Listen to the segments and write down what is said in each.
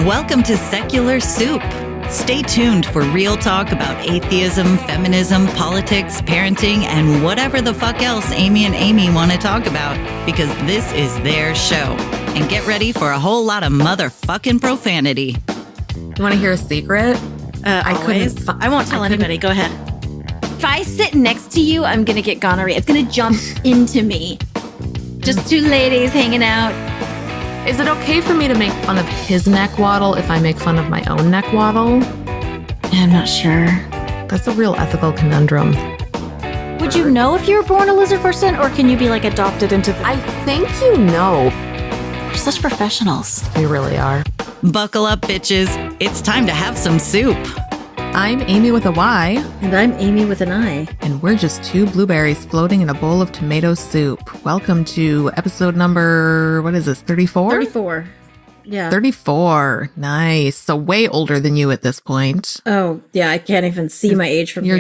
Welcome to Secular Soup. Stay tuned for real talk about atheism, feminism, politics, parenting, and whatever the fuck else Amy and Amy want to talk about, because this is their show. And get ready for a whole lot of motherfucking profanity. You want to hear a secret? I won't tell anybody. Go ahead. If I sit next to you, I'm going to get gonorrhea. It's going to jump into me. Just two ladies hanging out. Is it okay for me to make fun of his neck waddle if I make fun of my own neck waddle? I'm not sure. That's a real ethical conundrum. Would you know if you were born a lizard person, or can you be like adopted into the... I think you know. We're such professionals. We really are. Buckle up, bitches. It's time to have some soup. I'm Amy with a Y. And I'm Amy with an I. And we're just two blueberries floating in a bowl of tomato soup. Welcome to episode number, what is this, 34? 34. Yeah. 34. Nice. So way older than you at this point. Oh, yeah, I can't even see my age from here.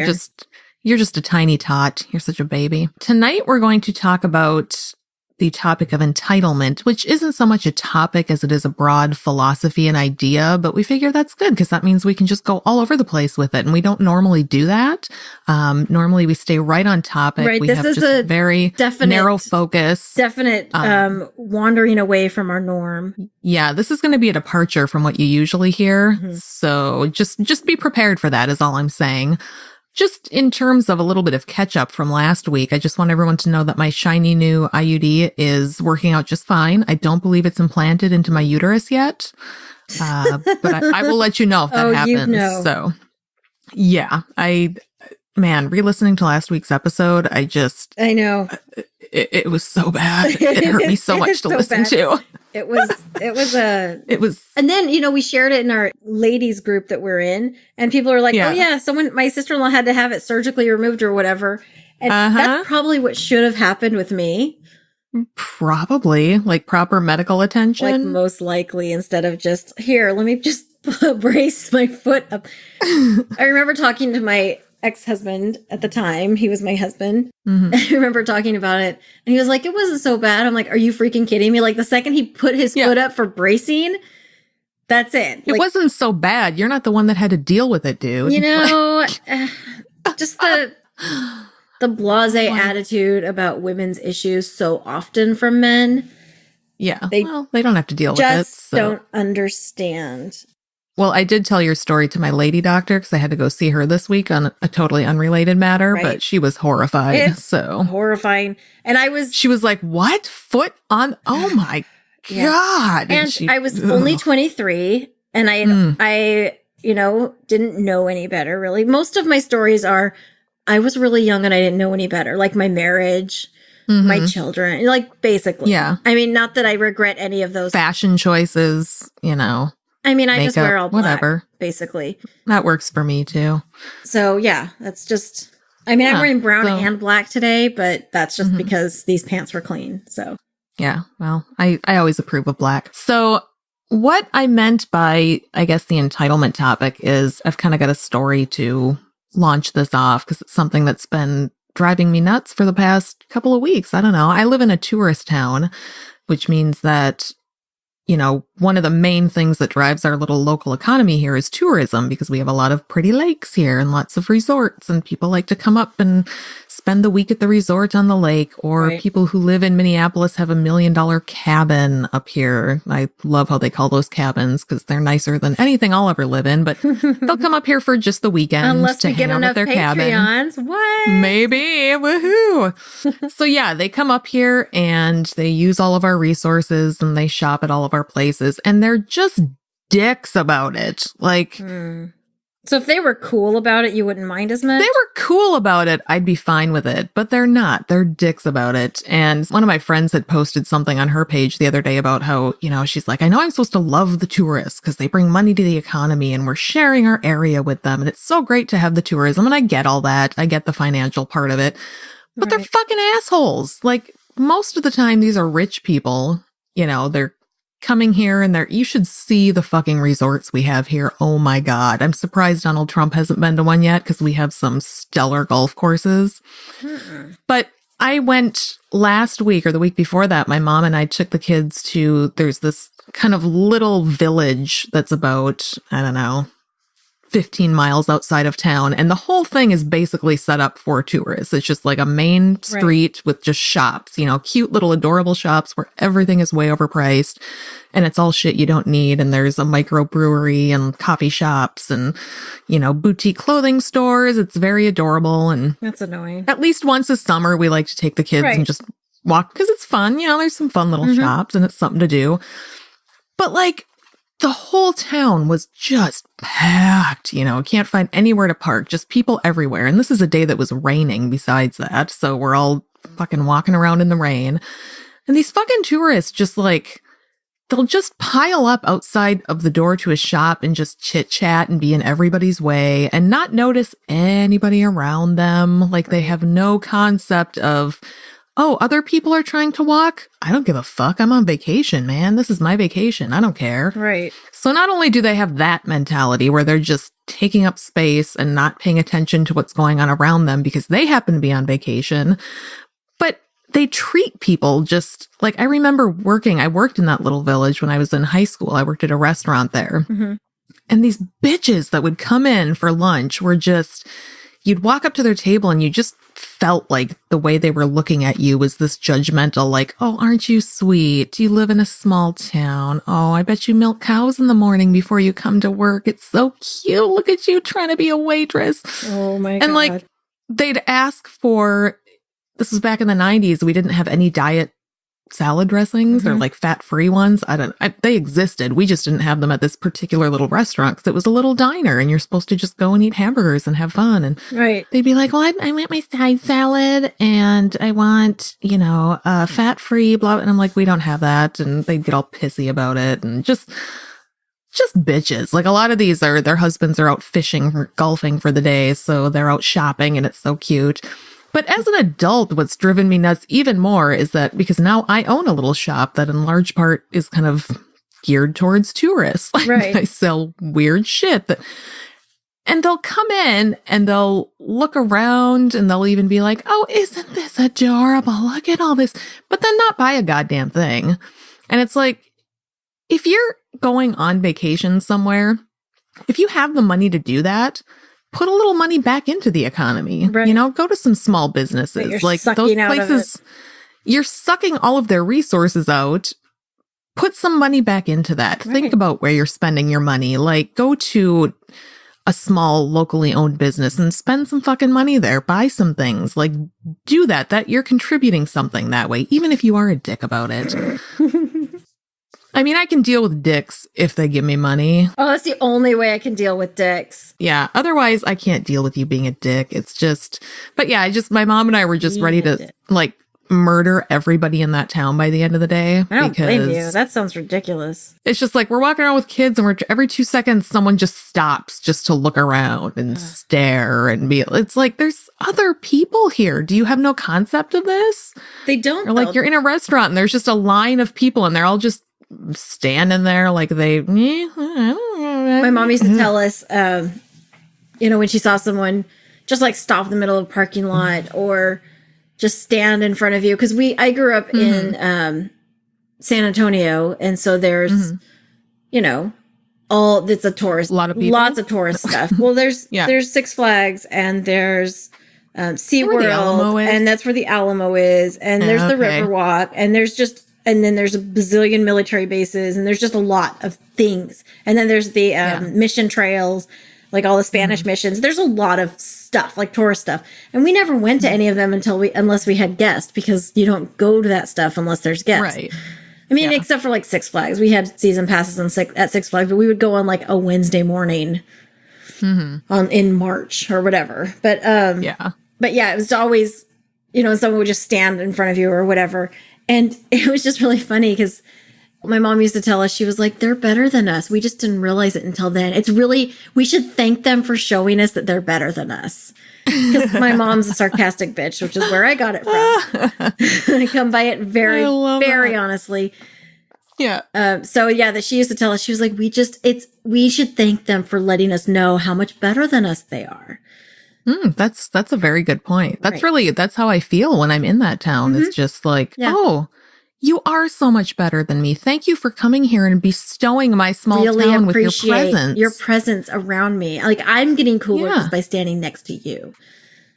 You're just a tiny tot. You're such a baby. Tonight we're going to talk about the topic of entitlement, which isn't so much a topic as it is a broad philosophy and idea, but we figure that's good because that means we can just go all over the place with it. And we don't normally do that. Normally we stay right on topic. Right. We this have is just a very narrow focus. Definite wandering away from our norm. Yeah, this is going to be a departure from what you usually hear. Mm-hmm. So just be prepared for that is all I'm saying. Just in terms of a little bit of catch up from last week, I just want everyone to know that my shiny new IUD is working out just fine. I don't believe it's implanted into my uterus yet, but I will let you know if that happens. You know. So, yeah, re-listening to last week's episode, I know. It was so bad. It hurt me so much to listen to. It was, and then, we shared it in our ladies group that we're in, and people are like, oh yeah, my sister-in-law had to have it surgically removed or whatever. And that's probably what should have happened with me. Probably, like proper medical attention. Like most likely, instead of just, here, let me just brace my foot up. I remember talking to my ex-husband at the time. He was my husband. Mm-hmm. I remember talking about it, and he was like, it wasn't so bad. I'm like, are you freaking kidding me? Like, the second he put his foot up for bracing, that's it. It wasn't so bad. You're not the one that had to deal with it, dude. Just the blasé attitude about women's issues so often from men. Yeah. They don't have to deal with it. Just don't understand. Well, I did tell your story to my lady doctor because I had to go see her this week on a totally unrelated matter, but she was horrified. It's horrifying. And she was like, what? Foot on? Oh my God. And I was only 23 and I didn't know any better really. Most of my stories are, I was really young and I didn't know any better. Like my marriage, my children, like basically. Yeah. I mean, not that I regret any of those. Fashion choices, I mean, I just wear all black, basically. That works for me, too. So, yeah, that's just... I'm wearing brown and black today, but that's just because these pants were clean, so... Yeah, well, I always approve of black. So, what I meant by, I guess, the entitlement topic is I've kind of got a story to launch this off, because it's something that's been driving me nuts for the past couple of weeks. I don't know. I live in a tourist town, which means that... one of the main things that drives our little local economy here is tourism because we have a lot of pretty lakes here and lots of resorts and people like to come up and spend the week at the resort on the lake, or people who live in Minneapolis have $1 million cabin up here. I love how they call those cabins because they're nicer than anything I'll ever live in, but they'll come up here for just the weekend unless to we hang get out enough at their Patreons. cabin. What? Maybe. Woohoo. So yeah, they come up here and they use all of our resources and they shop at all of our places and they're just dicks about it. Like, so if they were cool about it, you wouldn't mind as much? They were cool about it, I'd be fine with it, but they're not. They're dicks about it. And one of my friends had posted something on her page the other day about how, she's like, I know I'm supposed to love the tourists because they bring money to the economy and we're sharing our area with them. And it's so great to have the tourism. And I get all that. I get the financial part of it, but they're fucking assholes. Like most of the time, these are rich people, they're coming here and you should see the fucking resorts we have here. Oh my God. I'm surprised Donald Trump hasn't been to one yet because we have some stellar golf courses. But I went last week or the week before that. My mom and I took the kids to, there's this kind of little village that's about, I don't know, 15 miles outside of town. And the whole thing is basically set up for tourists. It's just like a main street with just shops, you know, cute little adorable shops where everything is way overpriced and it's all shit you don't need. And there's a microbrewery and coffee shops and, you know, boutique clothing stores. It's very adorable. And that's annoying. At least once a summer, we like to take the kids and just walk because it's fun. You know, there's some fun little shops and it's something to do. But like, the whole town was just packed, you know, can't find anywhere to park, just people everywhere. And this is a day that was raining besides that. So we're all fucking walking around in the rain. And these fucking tourists just like, they'll just pile up outside of the door to a shop and just chit chat and be in everybody's way and not notice anybody around them. Like they have no concept of, oh, other people are trying to walk? I don't give a fuck. I'm on vacation, man. This is my vacation. I don't care. Right. So not only do they have that mentality where they're just taking up space and not paying attention to what's going on around them because they happen to be on vacation, but they treat people just like, I remember I worked in that little village when I was in high school. I worked at a restaurant there. Mm-hmm. And these bitches that would come in for lunch were just, you'd walk up to their table and you just felt like the way they were looking at you was this judgmental, like, oh, aren't you sweet? You live in a small town. Oh, I bet you milk cows in the morning before you come to work. It's so cute. Look at you trying to be a waitress. Oh my God. And like, they'd ask for, this was back in the 90s. We didn't have any diet salad dressings or like fat-free ones. They existed. We just didn't have them at this particular little restaurant because it was a little diner and you're supposed to just go and eat hamburgers and have fun. And they'd be like, well, I want my side salad and I want, you know, fat-free, blah. And I'm like, we don't have that. And they'd get all pissy about it and just bitches. Like a lot of these their husbands are out fishing or golfing for the day. So they're out shopping and it's so cute. But as an adult, what's driven me nuts even more is that because now I own a little shop that in large part is kind of geared towards tourists. Like I sell weird shit and they'll come in and they'll look around and they'll even be like, oh, isn't this adorable? Look at all this, but then not buy a goddamn thing. And it's like, if you're going on vacation somewhere, if you have the money to do that, put a little money back into the economy, you know, go to some small businesses like those places. You're sucking all of their resources out. Put some money back into that. Think about where you're spending your money. Like go to a small locally owned business and spend some fucking money there. Buy some things. Like do that you're contributing something that way, even if you are a dick about it. I mean, I can deal with dicks if they give me money. Oh, that's the only way I can deal with dicks. Yeah. Otherwise, I can't deal with you being a dick. It's just, but yeah, my mom and I were just ready to like murder everybody in that town by the end of the day. I don't blame you. That sounds ridiculous. It's just like we're walking around with kids and every 2 seconds, someone just stops just to look around and stare and be, it's like, there's other people here. Do you have no concept of this? They don't. Or like you're in a restaurant and there's just a line of people and they're all just standing there like my mom used to tell us, you know, when she saw someone just like stop in the middle of a parking lot or just stand in front of you. Cause I grew up in, San Antonio. And so there's, you know, it's a tourist, lots of tourist stuff. Well, there's Six Flags and there's, SeaWorld and that's where the Alamo is. And there's the Riverwalk and and then there's a bazillion military bases and there's just a lot of things. And then there's the mission trails, like all the Spanish missions. There's a lot of stuff, like tourist stuff. And we never went to any of them unless we had guests because you don't go to that stuff unless there's guests. Right. I mean, except for like Six Flags. We had season passes at Six Flags, but we would go on like a Wednesday morning in March or whatever. But it was always, you know, someone would just stand in front of you or whatever. And it was just really funny because my mom used to tell us, she was like, they're better than us. We just didn't realize it until then. We should thank them for showing us that they're better than us. Because my mom's a sarcastic bitch, which is where I got it from. I come by it very honestly. Yeah. That she used to tell us, she was like, we should thank them for letting us know how much better than us they are. That's a very good point. That's Right. that's how I feel when I'm in that town. It's just like, Yeah. oh, you are so much better than me. Thank you for coming here and bestowing my small Really town with your appreciate presence. your presence around me. Like, I'm getting cooler Yeah. just by standing next to you.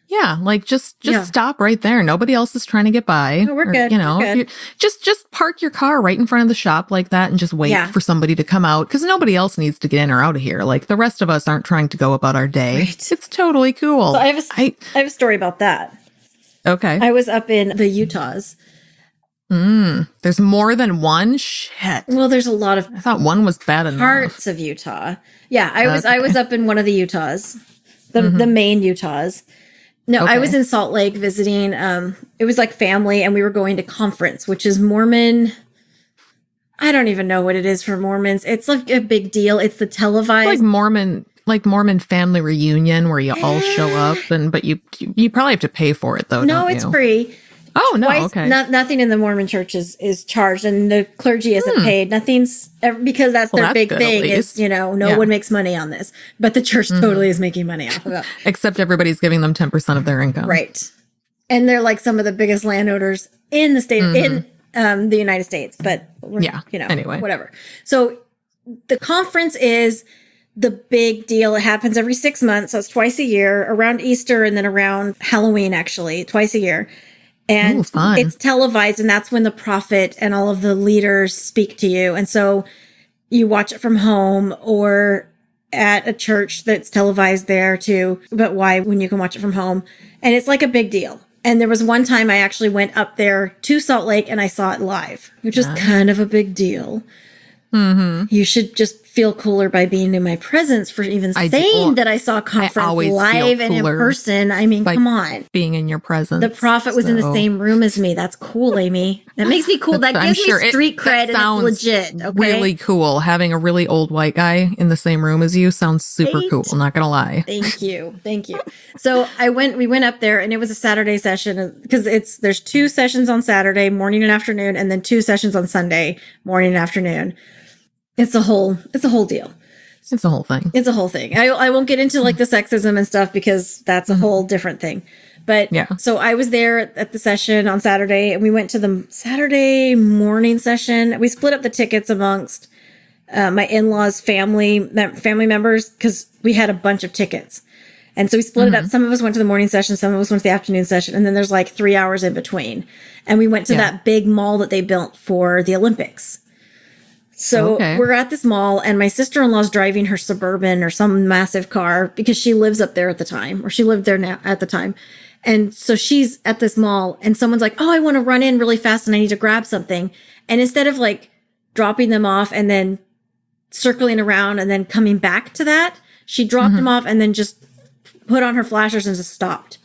Yeah, like just Yeah. stop right there. Nobody else is trying to get by. No, we're good. You know, We're good. just park your car right in front of the shop like that and just wait Yeah. for somebody to come out because nobody else needs to get in or out of here. Like the rest of us aren't trying to go about our day. Right. It's totally cool. So I have a story about that. Okay. I was up in the Utahs. There's more than one? Shit. Well, there's a lot of I thought one was bad enough. parts of Utah. Yeah, I was up in one of the Utahs, the main Utahs. No, I Okay. was in Salt Lake visiting. It was like family, and we were going to conference, which is Mormon. I don't even know what it is for Mormons. It's like a big deal. It's the televised. Like Mormon family reunion where you all show up but you probably have to pay for it though. No, don't it's you? free. Oh no, Twice- okay. Nothing in the Mormon church is charged, and the clergy isn't paid. Nothing's because that's Well, their that's big good, thing. at Is least. no Yeah. one makes money on this, but the church totally is making money off of it. Except everybody's giving them 10% of their income. Right. And they're like some of the biggest landowners in the state, in the United States, but Yeah. Anyway. whatever. So the conference is the big deal. It happens every 6 months. So it's twice a year, around Easter and then around Halloween, actually, twice a year. And Ooh, fun. it's televised, and that's when the prophet and all of the leaders speak to you. And so you watch it from home or at a church that's televised there too. But why when you can watch it from home? And it's like a big deal. And there was one time I actually went up there to Salt Lake and I saw it live, which was kind of a big deal. You should just feel cooler by being in my presence for even saying that I saw a conference always live feel and in cooler person. I mean, by come on. Being in your presence. The prophet was in the same room as me. That's cool, Amy. That makes me cool. That I'm gives sure me street cred, and sounds it's legit. Okay? really cool. Having a really old white guy in the same room as you sounds super Right? cool. Not gonna lie. Thank you. Thank you. So we went up there, and it was a Saturday session because there's 2 sessions on Saturday morning and afternoon, and then 2 sessions on Sunday morning and afternoon. It's a whole deal. It's the whole thing. It's a whole thing. I won't get into like the sexism and stuff because that's a whole different thing. But Yeah. so I was there at the session on Saturday, and we went to the Saturday morning session. We split up the tickets amongst my in-laws' family members because we had a bunch of tickets. And so we split it up. Some of us went to the morning session, some of us went to the afternoon session, and then there's like 3 hours in between. And we went to that big mall that they built for the Olympics. So we're at this mall, and my sister-in-law's driving her Suburban or some massive car because she lives up there at the time, or she lived there now at the time. And so she's at this mall, and someone's like, oh, I want to run in really fast and I need to grab something. And instead of like dropping them off and then circling around and then coming back to that, she dropped them off and then just put on her flashers and just stopped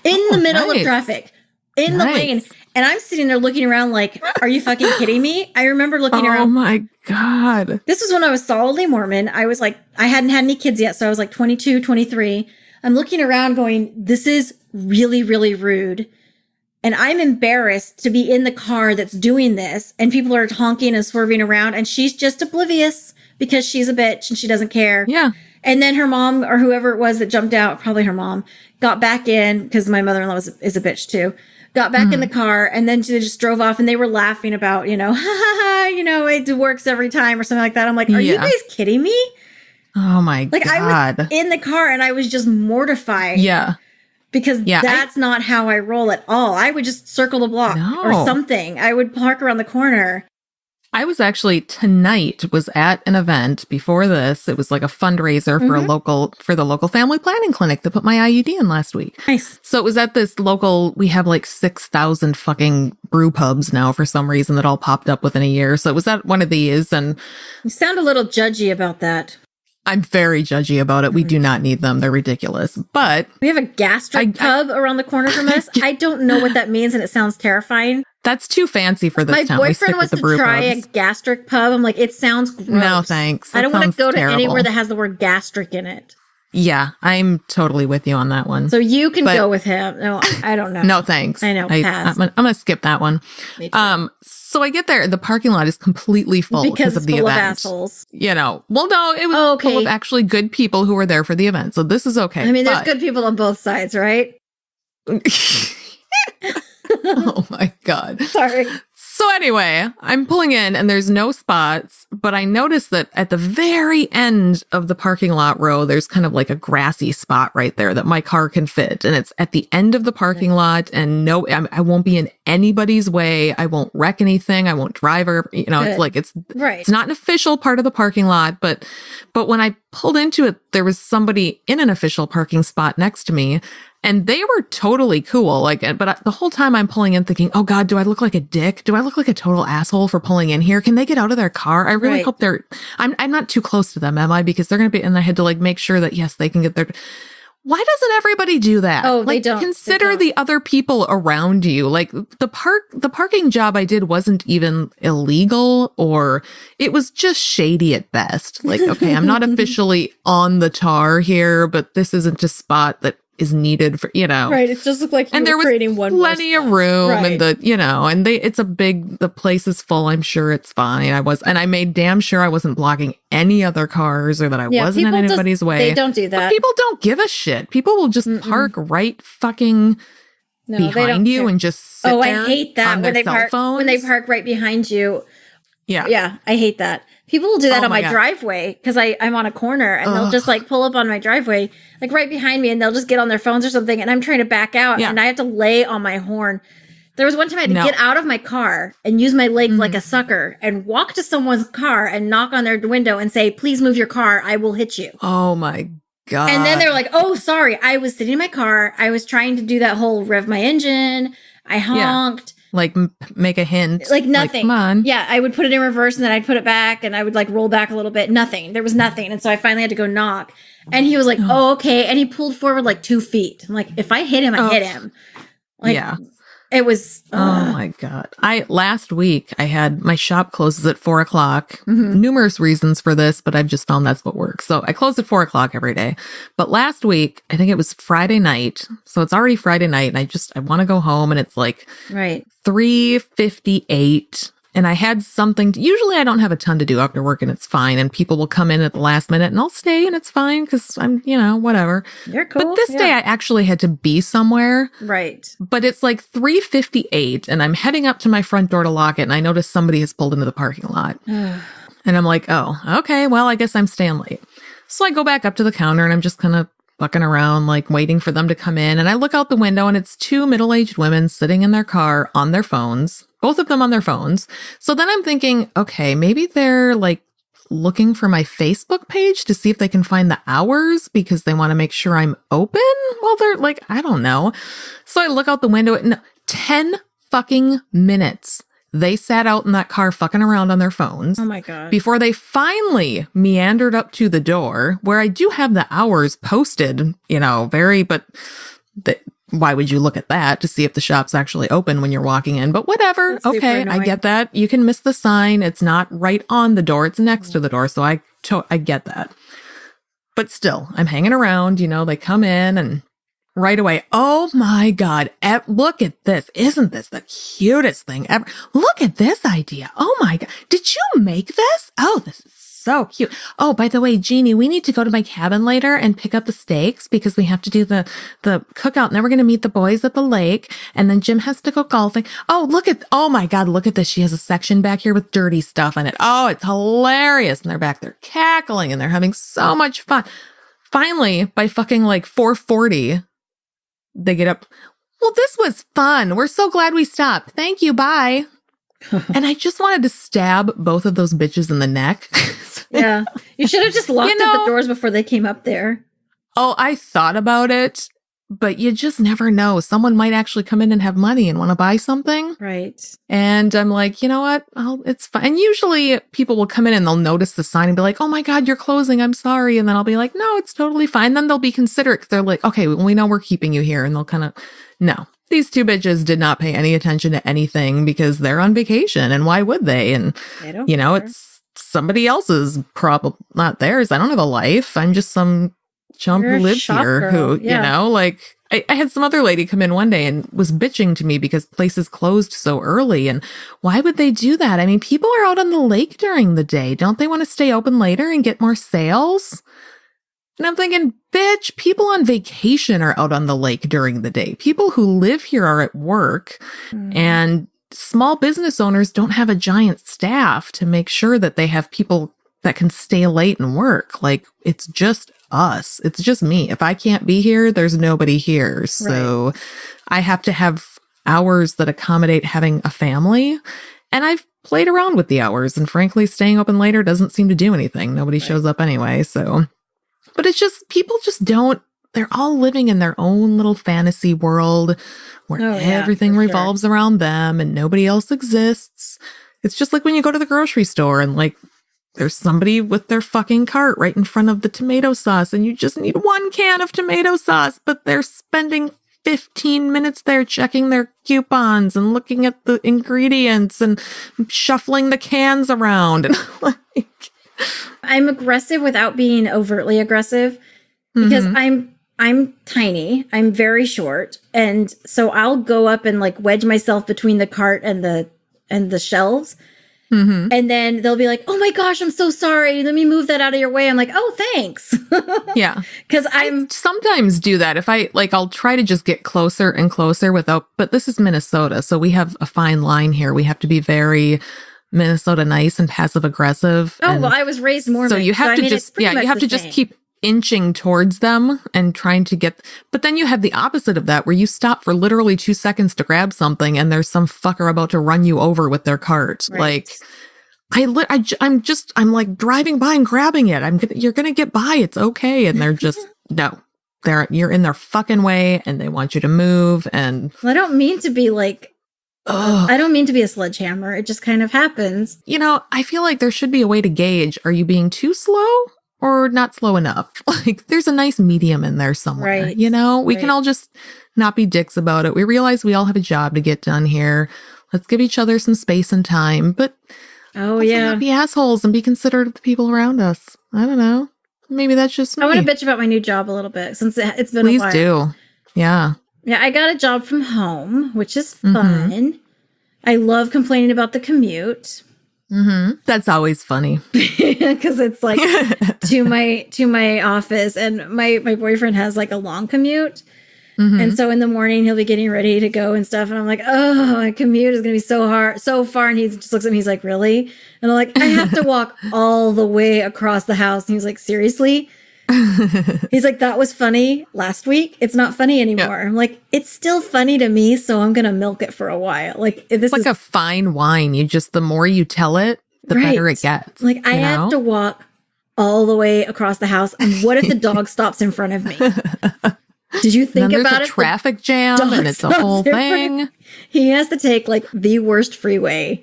in the middle of traffic, in the lane. And I'm sitting there looking around like, are you fucking kidding me? I remember looking around. Oh my God. This was when I was solidly Mormon. I was like, I hadn't had any kids yet. So I was like 22, 23. I'm looking around going, this is really, really rude. And I'm embarrassed to be in the car that's doing this. And people are honking and swerving around. And she's just oblivious because she's a bitch and she doesn't care. Yeah. And then her mom or whoever it was that jumped out, probably her mom, got back in because my mother-in-law is a bitch too. Got back in the car, and then they just drove off, and they were laughing about, it works every time or something like that. I'm like, are you guys kidding me? Oh my God. I was in the car and I was just mortified. Yeah. Because that's not how I roll at all. I would just circle the block or something. I would park around the corner. I was actually was at an event before this. It was like a fundraiser for the local family planning clinic that put my IUD in last week. Nice. So it was at this local, we have like 6,000 fucking brew pubs now for some reason that all popped up within a year. So it was at one of these, and you sound a little judgy about that. I'm very judgy about it. We do not need them. They're ridiculous. But we have a gastric pub around the corner from us. I don't know what that means, and it sounds terrifying. That's too fancy for this town. My boyfriend wants to try a gastric pub. I'm like, it sounds gross. No, thanks. I don't want to go to anywhere that has the word gastric in it. Yeah, I'm totally with you on that one. So you can go with him. No, I don't know. No, thanks. I know. I'm going to skip that one. So I get there. The parking lot is completely full because of the event. Of assholes. You know, well, no, it was full of actually good people who were there for the event. So this is okay. I mean, there's good people on both sides, right? Oh my God. Sorry. So anyway, I'm pulling in and there's no spots, but I noticed that at the very end of the parking lot row, there's kind of like a grassy spot right there that my car can fit. And it's at the end of the parking lot, and I won't be in anybody's way. I won't wreck anything. I won't drive or, you know, it's like, it's not an official part of the parking lot, but when I pulled into it, there was somebody in an official parking spot next to me. And they were totally cool. But the whole time I'm pulling in thinking, oh God, do I look like a dick? Do I look like a total asshole for pulling in here? Can they get out of their car? I really hope I'm not too close to them, am I? Because they're going to be, and I had to make sure that, yes, they can get their, why doesn't everybody do that? Oh, they don't. Consider the other people around you. The parking job I did wasn't even illegal, or it was just shady at best. Okay, I'm not officially on the tar here, but this isn't a spot that is needed for, you know. Right. It just looked like you were creating one more plenty of room, and the place is full. I'm sure it's fine. And I made damn sure I wasn't blocking any other cars or that I wasn't in anybody's way. They don't do that. But people don't give a shit. People will just park right fucking behind you and just sit there. I hate that when they park right behind you. Yeah. Yeah. I hate that. People will do that on my driveway because I'm on a corner, and they'll just pull up on my driveway, right behind me, and they'll just get on their phones or something. And I'm trying to back out and I have to lay on my horn. There was one time I had to get out of my car and use my legs like a sucker and walk to someone's car and knock on their window and say, please move your car. I will hit you. Oh my God. And then they're like, oh, sorry. I was sitting in my car. I was trying to do that whole rev my engine. I honked. Make a hint. Nothing. Come on. Yeah, I would put it in reverse and then I'd put it back and I would roll back a little bit. Nothing. There was nothing. And so I finally had to go knock. And he was like, oh, okay. And he pulled forward 2 feet. I'm like, if I hit him, I hit him. Yeah. It was. Oh my God. Last week I had my shop closes at 4:00. Numerous reasons for this, but I've just found that's what works. So I close at 4:00 every day. But last week, I think it was Friday night. So it's already Friday night, and I want to go home, and it's 3:58. And I had something. Usually I don't have a ton to do after work, and it's fine. And people will come in at the last minute, and I'll stay, and it's fine because I'm, whatever. You're cool. But this day I actually had to be somewhere. Right. But it's 3:58, and I'm heading up to my front door to lock it, and I notice somebody has pulled into the parking lot. And I'm like, oh, okay, well, I guess I'm staying late. So I go back up to the counter, and I'm just kind of fucking around, waiting for them to come in. And I look out the window, and it's 2 middle-aged women sitting in their car on their phones. Both of them on their phones. So then I'm thinking, okay, maybe they're looking for my Facebook page to see if they can find the hours because they want to make sure I'm open. Well, they're I don't know. So I look out the window and 10 fucking minutes. They sat out in that car fucking around on their phones. Oh my God. Before they finally meandered up to the door where I do have the hours posted, why would you look at that to see if the shop's actually open when you're walking in? But whatever. Okay, I get that. You can miss the sign. It's not right on the door. It's next to the door. So I get that. But still, I'm hanging around. They come in and right away, oh my God, look at this. Isn't this the cutest thing ever? Look at this idea. Oh my God. Did you make this? Oh, this is so cute. Oh, by the way, Jeannie, we need to go to my cabin later and pick up the steaks because we have to do the cookout. And then we're going to meet the boys at the lake. And then Jim has to go golfing. Oh my God, look at this. She has a section back here with dirty stuff in it. Oh, it's hilarious. And they're back there cackling and they're having so much fun. Finally, by fucking 4:40, they get up. Well, this was fun. We're so glad we stopped. Thank you. Bye. And I just wanted to stab both of those bitches in the neck. Yeah. You should have just locked up the doors before they came up there. Oh, I thought about it, but you just never know. Someone might actually come in and have money and want to buy something. Right. And I'm like, you know what? It's fine. And usually people will come in and they'll notice the sign and be like, oh my God, you're closing. I'm sorry. And then I'll be like, no, it's totally fine. Then they'll be considerate because they're like, okay, well, we know we're keeping you here. And they'll kind of, no. These 2 bitches did not pay any attention to anything because they're on vacation. And why would they? And, it's somebody else's problem, not theirs. I don't have a life. I'm just some chump You're who a lives shop here, girl. who, you know, like I had some other lady come in one day and was bitching to me because places closed so early. And why would they do that? I mean, people are out on the lake during the day. Don't they want to stay open later and get more sales? And I'm thinking, bitch, people on vacation are out on the lake during the day. People who live here are at work, and small business owners don't have a giant staff to make sure that they have people that can stay late and work. Like, it's just us. It's just me. If I can't be here, there's nobody here. So I have to have hours that accommodate having a family. And I've played around with the hours. And frankly, staying open later doesn't seem to do anything. Nobody shows up anyway. So, but it's just, people just don't, they're all living in their own little fantasy world where everything revolves around them and nobody else exists. It's just like when you go to the grocery store and like, there's somebody with their fucking cart right in front of the tomato sauce and you just need one can of tomato sauce, but they're spending 15 minutes there checking their coupons and looking at the ingredients and shuffling the cans around. And like, I'm aggressive without being overtly aggressive because I'm tiny. I'm very short. And so I'll go up and like wedge myself between the cart and the shelves. And then they'll be like, oh my gosh, I'm so sorry. Let me move that out of your way. I'm like, oh, thanks. Yeah. Because I sometimes do that. If I like, I'll try to just get closer and closer without, but this is Minnesota. So we have a fine line here. We have to be very Minnesota nice and passive aggressive. Oh, well, I was raised more. So you have to just, you have to just keep inching towards them and trying to get, but then you have the opposite of that where you stop for literally 2 seconds to grab something and there's some fucker about to run you over with their cart. Like I'm like driving by and grabbing it. You're going to get by. It's okay. And they're just, no, you're in their fucking way and they want you to move. And I don't mean to be like, I don't mean to be a sledgehammer. It just kind of happens. You know, I feel like there should be a way to gauge, are you being too slow or not slow enough? Like, there's a nice medium in there somewhere, you know? We can all just not be dicks about it. We realize we all have a job to get done here. Let's give each other some space and time, but not be assholes and be considerate of the people around us. I don't know. Maybe that's just me. I want to bitch about my new job a little bit since it's been Please a while. do. Yeah. Yeah, I got a job from home, which is fun. I love complaining about the commute. That's always funny because it's like to my office, and my boyfriend has like a long commute, and so in the morning he'll be getting ready to go and stuff, and I'm like, oh, my commute is gonna be so far, and he just looks at me, he's like, really? And I'm like, I have to walk all the way across the house, and he's like, seriously? He's like, that was funny last week, it's not funny anymore. I'm like, it's still funny to me, so I'm gonna milk it for a while. Like, this is like a fine wine. The more you tell it, the better it gets. Like, I have to walk all the way across the house, and what if the dog stops in front of me? Did you think about it? Traffic jam, and it's a whole thing. He has to take like the worst freeway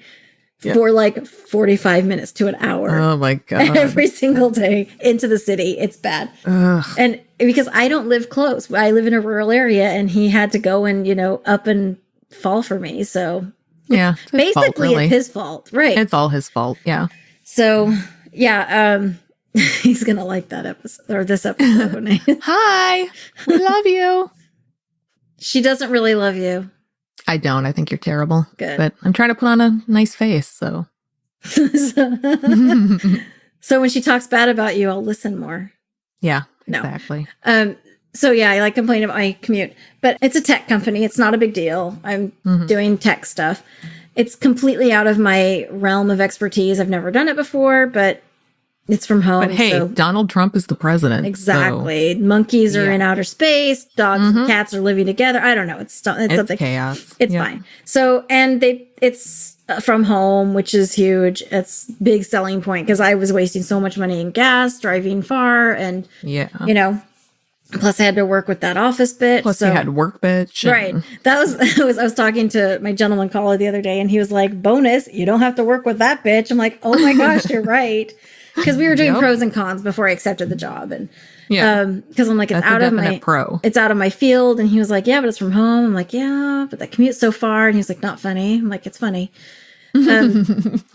for like 45 minutes to an hour. Oh my God. Every single day into the city. It's bad. Ugh. And because I don't live close, I live in a rural area, and he had to go and, up and fall for me. So yeah, basically it's his fault. Right. It's all his fault. Yeah. So yeah, he's going to like that episode or this episode. Hi, we love you. She doesn't really love you. I don't. I think you're terrible. Good. But I'm trying to put on a nice face, so. So when she talks bad about you, I'll listen more. Yeah, exactly. So yeah, I like complain about my commute, but it's a tech company. It's not a big deal. I'm doing tech stuff. It's completely out of my realm of expertise. I've never done it before, but it's from home. But hey, Donald Trump is the president. Exactly. So. Monkeys are in outer space. Dogs and cats are living together. I don't know. It's something chaos. It's fine. So, and it's from home, which is huge. It's big selling point because I was wasting so much money in gas, driving far, and plus I had to work with that office bitch. Plus you had work bitch. Right. I was talking to my gentleman caller the other day, and he was like, bonus, you don't have to work with that bitch. I'm like, oh my gosh, you're right. Because we were doing pros and cons before I accepted the job, and because I'm like, it's out of my field, and he was like, yeah, but it's from home. I'm like, yeah, but that commute's so far, and he's like, not funny. I'm like, it's funny. So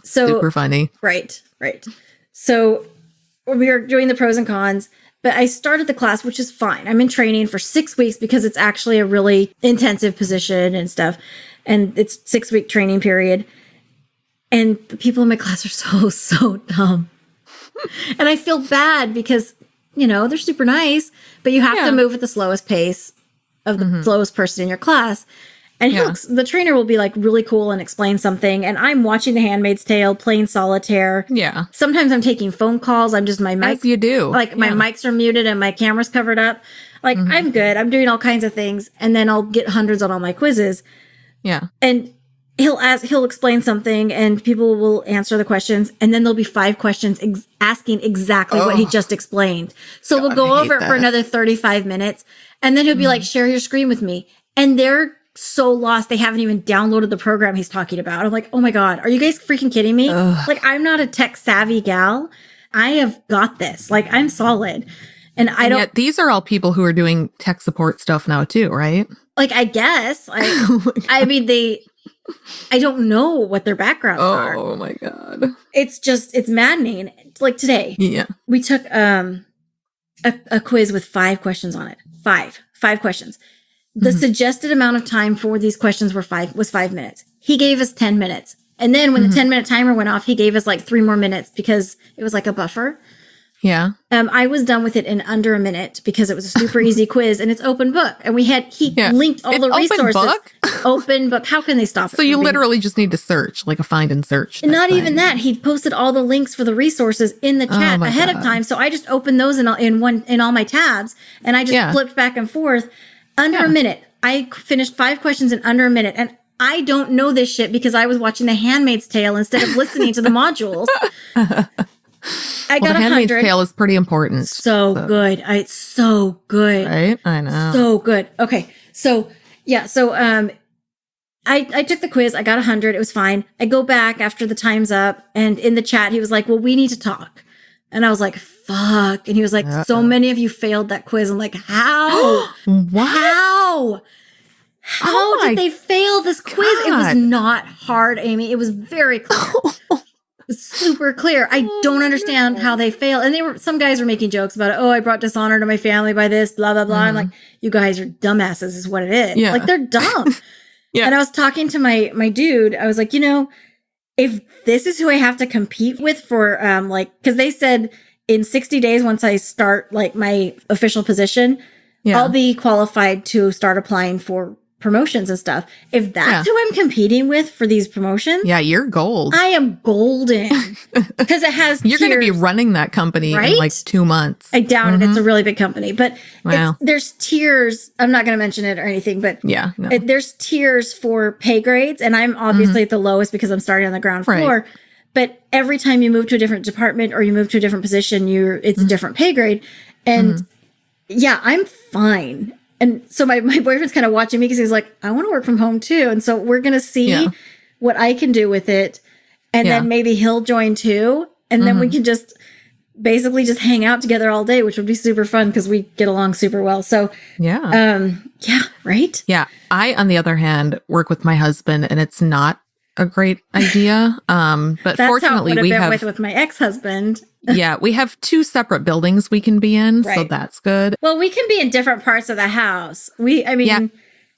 super funny. Right. So we were doing the pros and cons, But I started the class, which is fine. I'm in training for 6 weeks because it's actually a really intensive position and stuff. And it's 6-week training period. And the people in my class are so dumb. And I feel bad because, they're super nice, but you have to move at the slowest pace of the slowest person in your class. And the trainer will be like really cool and explain something. And I'm watching The Handmaid's Tale, playing solitaire. Yeah. Sometimes I'm taking phone calls. I'm just my mic. As you do. Like my mics are muted and my camera's covered up. Like I'm good. I'm doing all kinds of things. And then I'll get hundreds on all my quizzes. Yeah. And he'll explain something and people will answer the questions. And then there'll be 5 questions asking exactly what he just explained. So we'll go over it for another 35 minutes. And then he'll be like, share your screen with me. And they're so lost. They haven't even downloaded the program he's talking about. I'm like, oh my God, are you guys freaking kidding me? Like, I'm not a tech savvy gal. I have got this. Like, I'm solid. And I don't. Yet these are all people who are doing tech support stuff now too, right? Like, I guess. I mean, I don't know what their backgrounds are. Oh my God. It's maddening. Like today. Yeah. We took a quiz with 5 questions on it. 5 questions. The suggested amount of time for these questions was 5 minutes. He gave us 10 minutes. And then when the 10-minute timer went off, he gave us like 3 more minutes because it was like a buffer. Yeah. I was done with it in under a minute because it was a super easy quiz and it's open book. And he linked all the resources. Open book? Open book. How can they stop it? So you literally just need to search, like a find and search. And not even that. He posted all the links for the resources in the chat ahead of time. So I just opened those in all my tabs and I just flipped back and forth. Under a minute. I finished 5 questions in under a minute. And I don't know this shit because I was watching The Handmaid's Tale instead of listening to the modules. I got The Handmaid's 100. Tale is pretty important. So good. It's so good. Right? I know. So good. Okay. So, yeah. So, I took the quiz. I got 100. It was fine. I go back after the time's up and in the chat, he was like, well, we need to talk. And I was like, fuck. And he was like, so many of you failed that quiz. I'm like, how? What? How did they fail this quiz? It was not hard, Amy. It was very clear. It was super clear. I don't understand how they fail. And some guys were making jokes about it. Oh, I brought dishonor to my family by this, blah, blah, blah. I'm like, you guys are dumbasses is what it is. Yeah. Like, they're dumb. Yeah. And I was talking to my dude. I was like, if this is who I have to compete with for, because they said in 60 days, once I start like my official position, I'll be qualified to start applying for promotions and stuff. If that's who I'm competing with for these promotions, you're gold. I am golden because it has. You're going to be running that company in like 2 months. I doubt it. It's a really big company, but there's tiers. I'm not going to mention it or anything, but there's tiers for pay grades, and I'm obviously at the lowest because I'm starting on the ground floor. Right. But every time you move to a different department or you move to a different position, it's a different pay grade, and I'm fine. And so my boyfriend's kind of watching me because he's like, I want to work from home too. And so we're going to see what I can do with it. And then maybe he'll join too. And then we can just basically just hang out together all day, which would be super fun because we get along super well. So, right? Yeah. I, on the other hand, work with my husband and it's not a great idea. But that's fortunately, how it would have been with my ex-husband. We have 2 separate buildings we can be in, so that's good. Well, we can be in different parts of the house.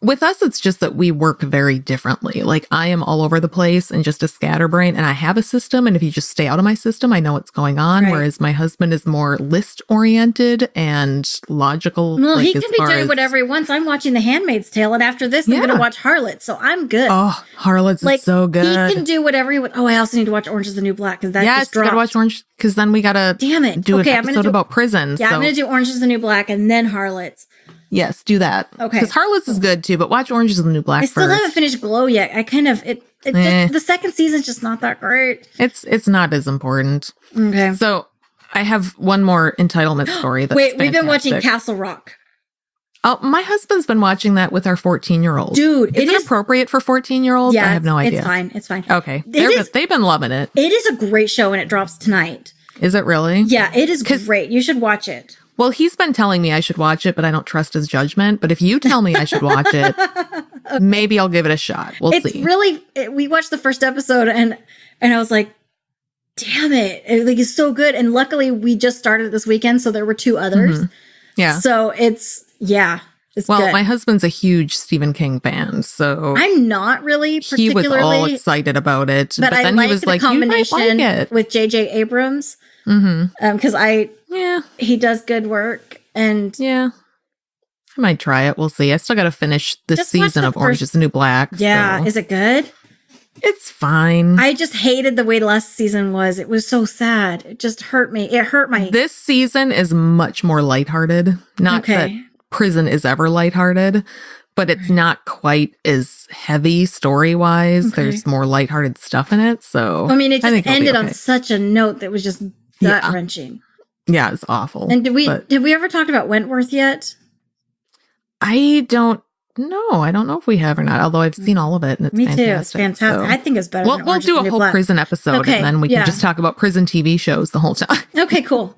With us, it's just that we work very differently. Like, I am all over the place and just a scatterbrain, and I have a system, and if you just stay out of my system, I know what's going on, whereas my husband is more list-oriented and logical. Well, he can be doing whatever he wants. I'm watching The Handmaid's Tale, and after this, I'm going to watch Harlots, so I'm good. Oh, Harlots is so good. He can do whatever he wants. Oh, I also need to watch Orange is the New Black, because that just dropped. Yes, gotta watch Orange, because then we gotta do an episode about prisons. Yeah, I'm going to do Orange is the New Black, and then Harlots. Yes, do that. Okay. Because Harlots is good too, but watch Orange is the New Black first. I still haven't finished Glow yet. I kind of, just, the second season's just not that great. It's not as important. Okay. So I have one more entitlement story that's Wait, we've been watching Castle Rock. Oh, my husband's been watching that with our 14-year-old. Dude, is it appropriate for 14-year-olds? Yeah, I have no idea. It's fine. Okay. They've been loving it. It is a great show and it drops tonight. Is it really? Yeah, it is great. You should watch it. Well, he's been telling me I should watch it, but I don't trust his judgment. But if you tell me I should watch it, maybe I'll give it a shot. We'll see. It's really, we watched the first episode and I was like, damn it. It's so good. And luckily we just started this weekend, so there were 2 others. Mm-hmm. Yeah. So it's well, good. my husband's a huge Stephen King fan, so I'm not really particularly. He was all excited about it, but then he was the like, combination "You might like it." with J.J. Abrams, because he does good work, and I might try it. We'll see. I still got to finish this season of Orange is the New Black. Yeah, so. Is it good? It's fine. I just hated the way last season was. It was so sad. It just hurt me. It hurt my. This season is much more lighthearted. Not that Prison is ever lighthearted, but it's not quite as heavy story-wise. Okay. There's more lighthearted stuff in it. So I mean, it just ended on such a note that was just gut-wrenching. Yeah, it's awful. And did we ever talk about Wentworth yet? I don't know. I don't know if we have or not, although I've seen all of it and it's fantastic. Me too. It's fantastic. So. I think it's better than We'll do a whole prison episode and then we can just talk about prison TV shows the whole time. Okay, cool.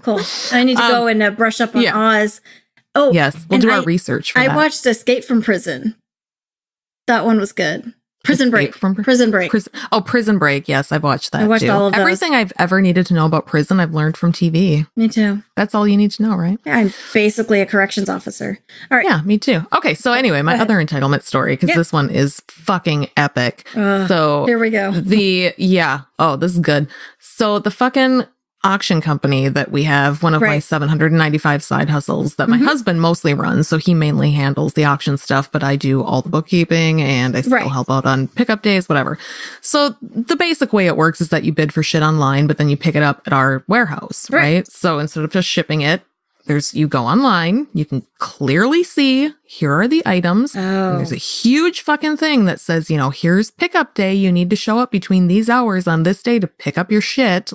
I need to go and brush up on Oz. Oh, yes. We'll do our research for that. I watched Escape from Prison. That one was good. Prison Break. Prison Break. Prison Break. Yes, I've watched that. I watched all of those. Everything I've ever needed to know about prison, I've learned from TV. Me too. That's all you need to know, right? Yeah, I'm basically a corrections officer. All right. Yeah, me too. Okay, so anyway, my other entitlement story, because this one is fucking epic. So here we go. This is good. So the fucking auction company that we have, one of my 795 side hustles that my husband mostly runs. So he mainly handles the auction stuff, but I do all the bookkeeping and I still help out on pickup days, whatever. So the basic way it works is that you bid for shit online, but then you pick it up at our warehouse, right? So instead of just shipping it, you go online, you can clearly see, here are the items. And there's a huge fucking thing that says, here's pickup day. You need to show up between these hours on this day to pick up your shit.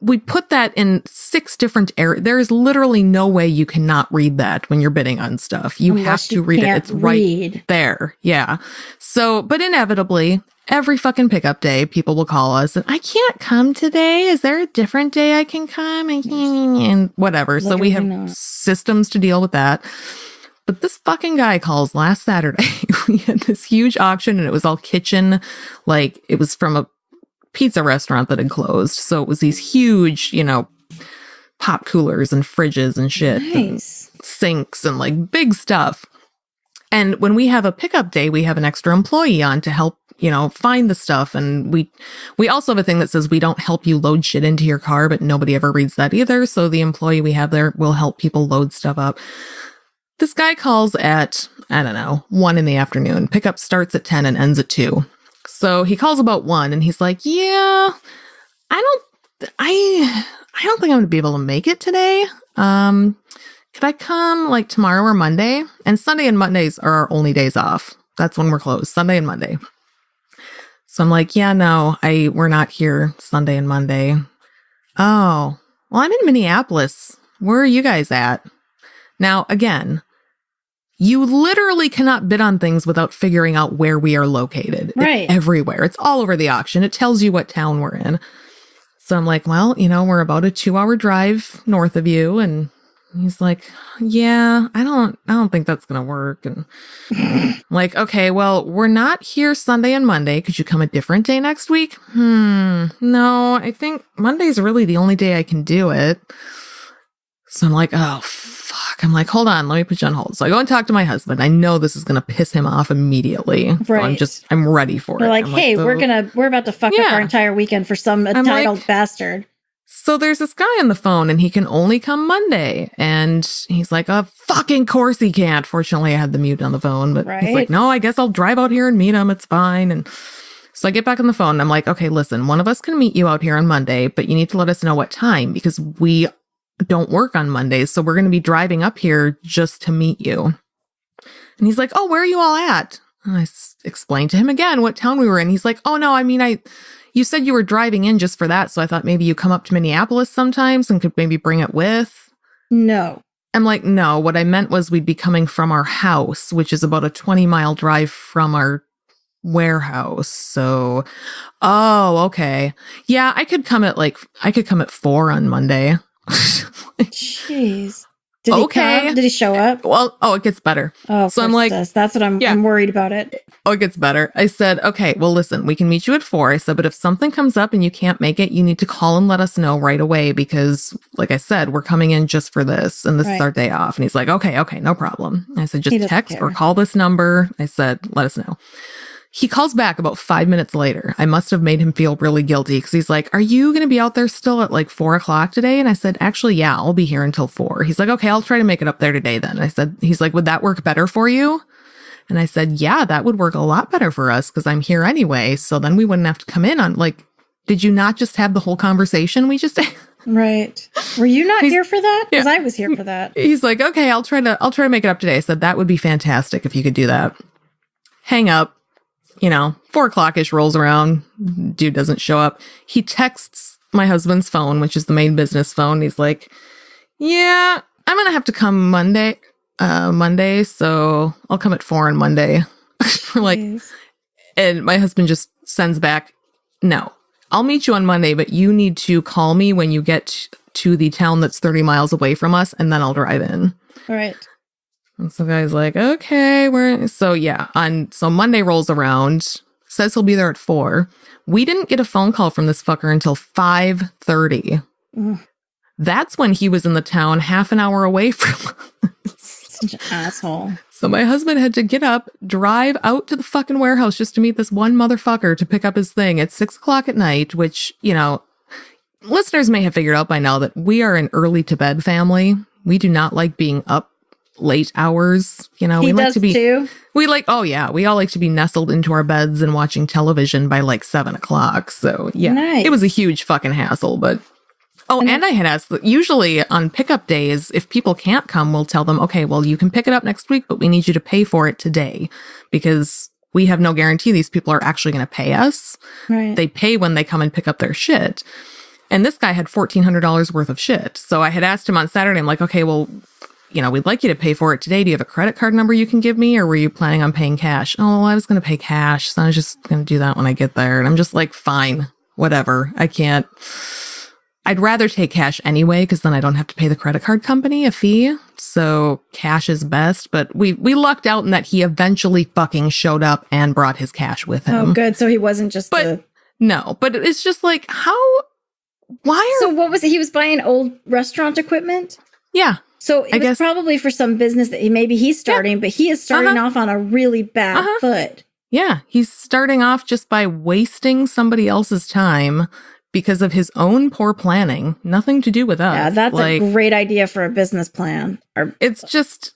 We put that in 6 different areas. There is literally no way you cannot read that when you're bidding on stuff. You have to read it. It's right there. Yeah. So, but inevitably, every fucking pickup day, people will call us and I can't come today. Is there a different day I can come? And whatever. So we have systems to deal with that. But this fucking guy calls last Saturday. We had this huge auction and it was all kitchen. It was from a pizza restaurant that had closed. So it was these huge, pop coolers and fridges and shit. Nice. And sinks and big stuff. And when we have a pickup day, we have an extra employee on to help, find the stuff. And we also have a thing that says we don't help you load shit into your car, but nobody ever reads that either. So the employee we have there will help people load stuff up. This guy calls at, 1 in the afternoon. Pickup starts at 10 and ends at 2. So he calls about 1 and he's like, I don't think I'm going to be able to make it today. Could I come tomorrow or Monday? And Sunday and Mondays are our only days off. That's when we're closed, Sunday and Monday. So I'm like, no, we're not here Sunday and Monday. Oh, well, I'm in Minneapolis. Where are you guys at? Now, again, you literally cannot bid on things without figuring out where we are located. Right. It's everywhere. It's all over the auction. It tells you what town we're in. So I'm like, well, we're about a 2-hour drive north of you. And he's like, yeah, I don't think that's going to work. And I'm like, okay, well, we're not here Sunday and Monday. Could you come a different day next week? No, I think Monday's really the only day I can do it. So I'm like, oh, fuck. I'm like, hold on, let me put you on hold. So I go and talk to my husband. I know this is going to piss him off immediately. Right. So I'm ready for it. We're like, hey, we're about to fuck up our entire weekend for some entitled bastard. So there's this guy on the phone and he can only come Monday. And he's like, oh, fucking course he can't. Fortunately, I had the mute on the phone, but he's like, no, I guess I'll drive out here and meet him. It's fine. And so I get back on the phone and I'm like, okay, listen, one of us can meet you out here on Monday, but you need to let us know what time because we don't work on Mondays. So we're going to be driving up here just to meet you. And he's like, oh, where are you all at? And I explained to him again what town we were in. He's like, oh, no, you said you were driving in just for that. So I thought maybe you come up to Minneapolis sometimes and could maybe bring it with. No. I'm like, no, what I meant was we'd be coming from our house, which is about a 20-mile drive from our warehouse. So, oh, okay. Yeah, I could come at 4 on Monday. Jeez. Did he come? Did he show up? Well, it gets better. Oh, so I'm like, that's what I'm worried about it. Oh, it gets better. I said, okay, well, listen, we can meet you at 4. I said, but if something comes up and you can't make it, you need to call and let us know right away because, like I said, we're coming in just for this and this is our day off. And he's like, okay, no problem. I said, just text or call this number. I said, let us know. He calls back about 5 minutes later. I must have made him feel really guilty because he's like, are you going to be out there still at like 4 o'clock today? And I said, actually, yeah, I'll be here until 4. He's like, okay, I'll try to make it up there today then. I said, he's like, would that work better for you? And I said, yeah, that would work a lot better for us because I'm here anyway. So then we wouldn't have to come in on like, did you not just have the whole conversation we just did? Right. Were you not here for that? Because I was here for that. He's like, okay, I'll try to make it up today. I said, that would be fantastic if you could do that. Hang up. 4 o'clock-ish rolls around. Dude doesn't show up. He texts my husband's phone, which is the main business phone. He's like, yeah, I'm going to have to come Monday, so I'll come at 4 on Monday. And my husband just sends back, no, I'll meet you on Monday, but you need to call me when you get to the town that's 30 miles away from us, and then I'll drive in. All right. And so the guy's like, okay, so Monday rolls around, says he'll be there at 4. We didn't get a phone call from this fucker until 5:30. That's when he was in the town half an hour away from us. Such an asshole. So my husband had to get up, drive out to the fucking warehouse just to meet this one motherfucker to pick up his thing at 6 o'clock at night, which, listeners may have figured out by now that we are an early to bed family. We do not like being up late hours. We like to be too. We all like to be nestled into our beds and watching television by like 7 o'clock. So nice. It was a huge fucking hassle. But and I had asked that usually on pickup days, if people can't come, we'll tell them, okay, well, you can pick it up next week, but we need you to pay for it today because we have no guarantee these people are actually going to pay us. Right. They pay when they come and pick up their shit. And this guy had $1,400 worth of shit. So I had asked him on Saturday, I'm like, okay, well, we'd like you to pay for it today. Do you have a credit card number you can give me? Or were you planning on paying cash? Oh, well, I was going to pay cash. So I was just going to do that when I get there. And I'm just like, fine, whatever. I can't. I'd rather take cash anyway, because then I don't have to pay the credit card company a fee. So cash is best. But we lucked out in that he eventually fucking showed up and brought his cash with him. Oh, good. So he wasn't just No, but it's just like, So what was it? He was buying old restaurant equipment? Yeah. So it was probably for some business that he's starting, but he is starting off on a really bad foot. Yeah, he's starting off just by wasting somebody else's time because of his own poor planning. Nothing to do with us. Yeah, that's a great idea for a business plan. It's just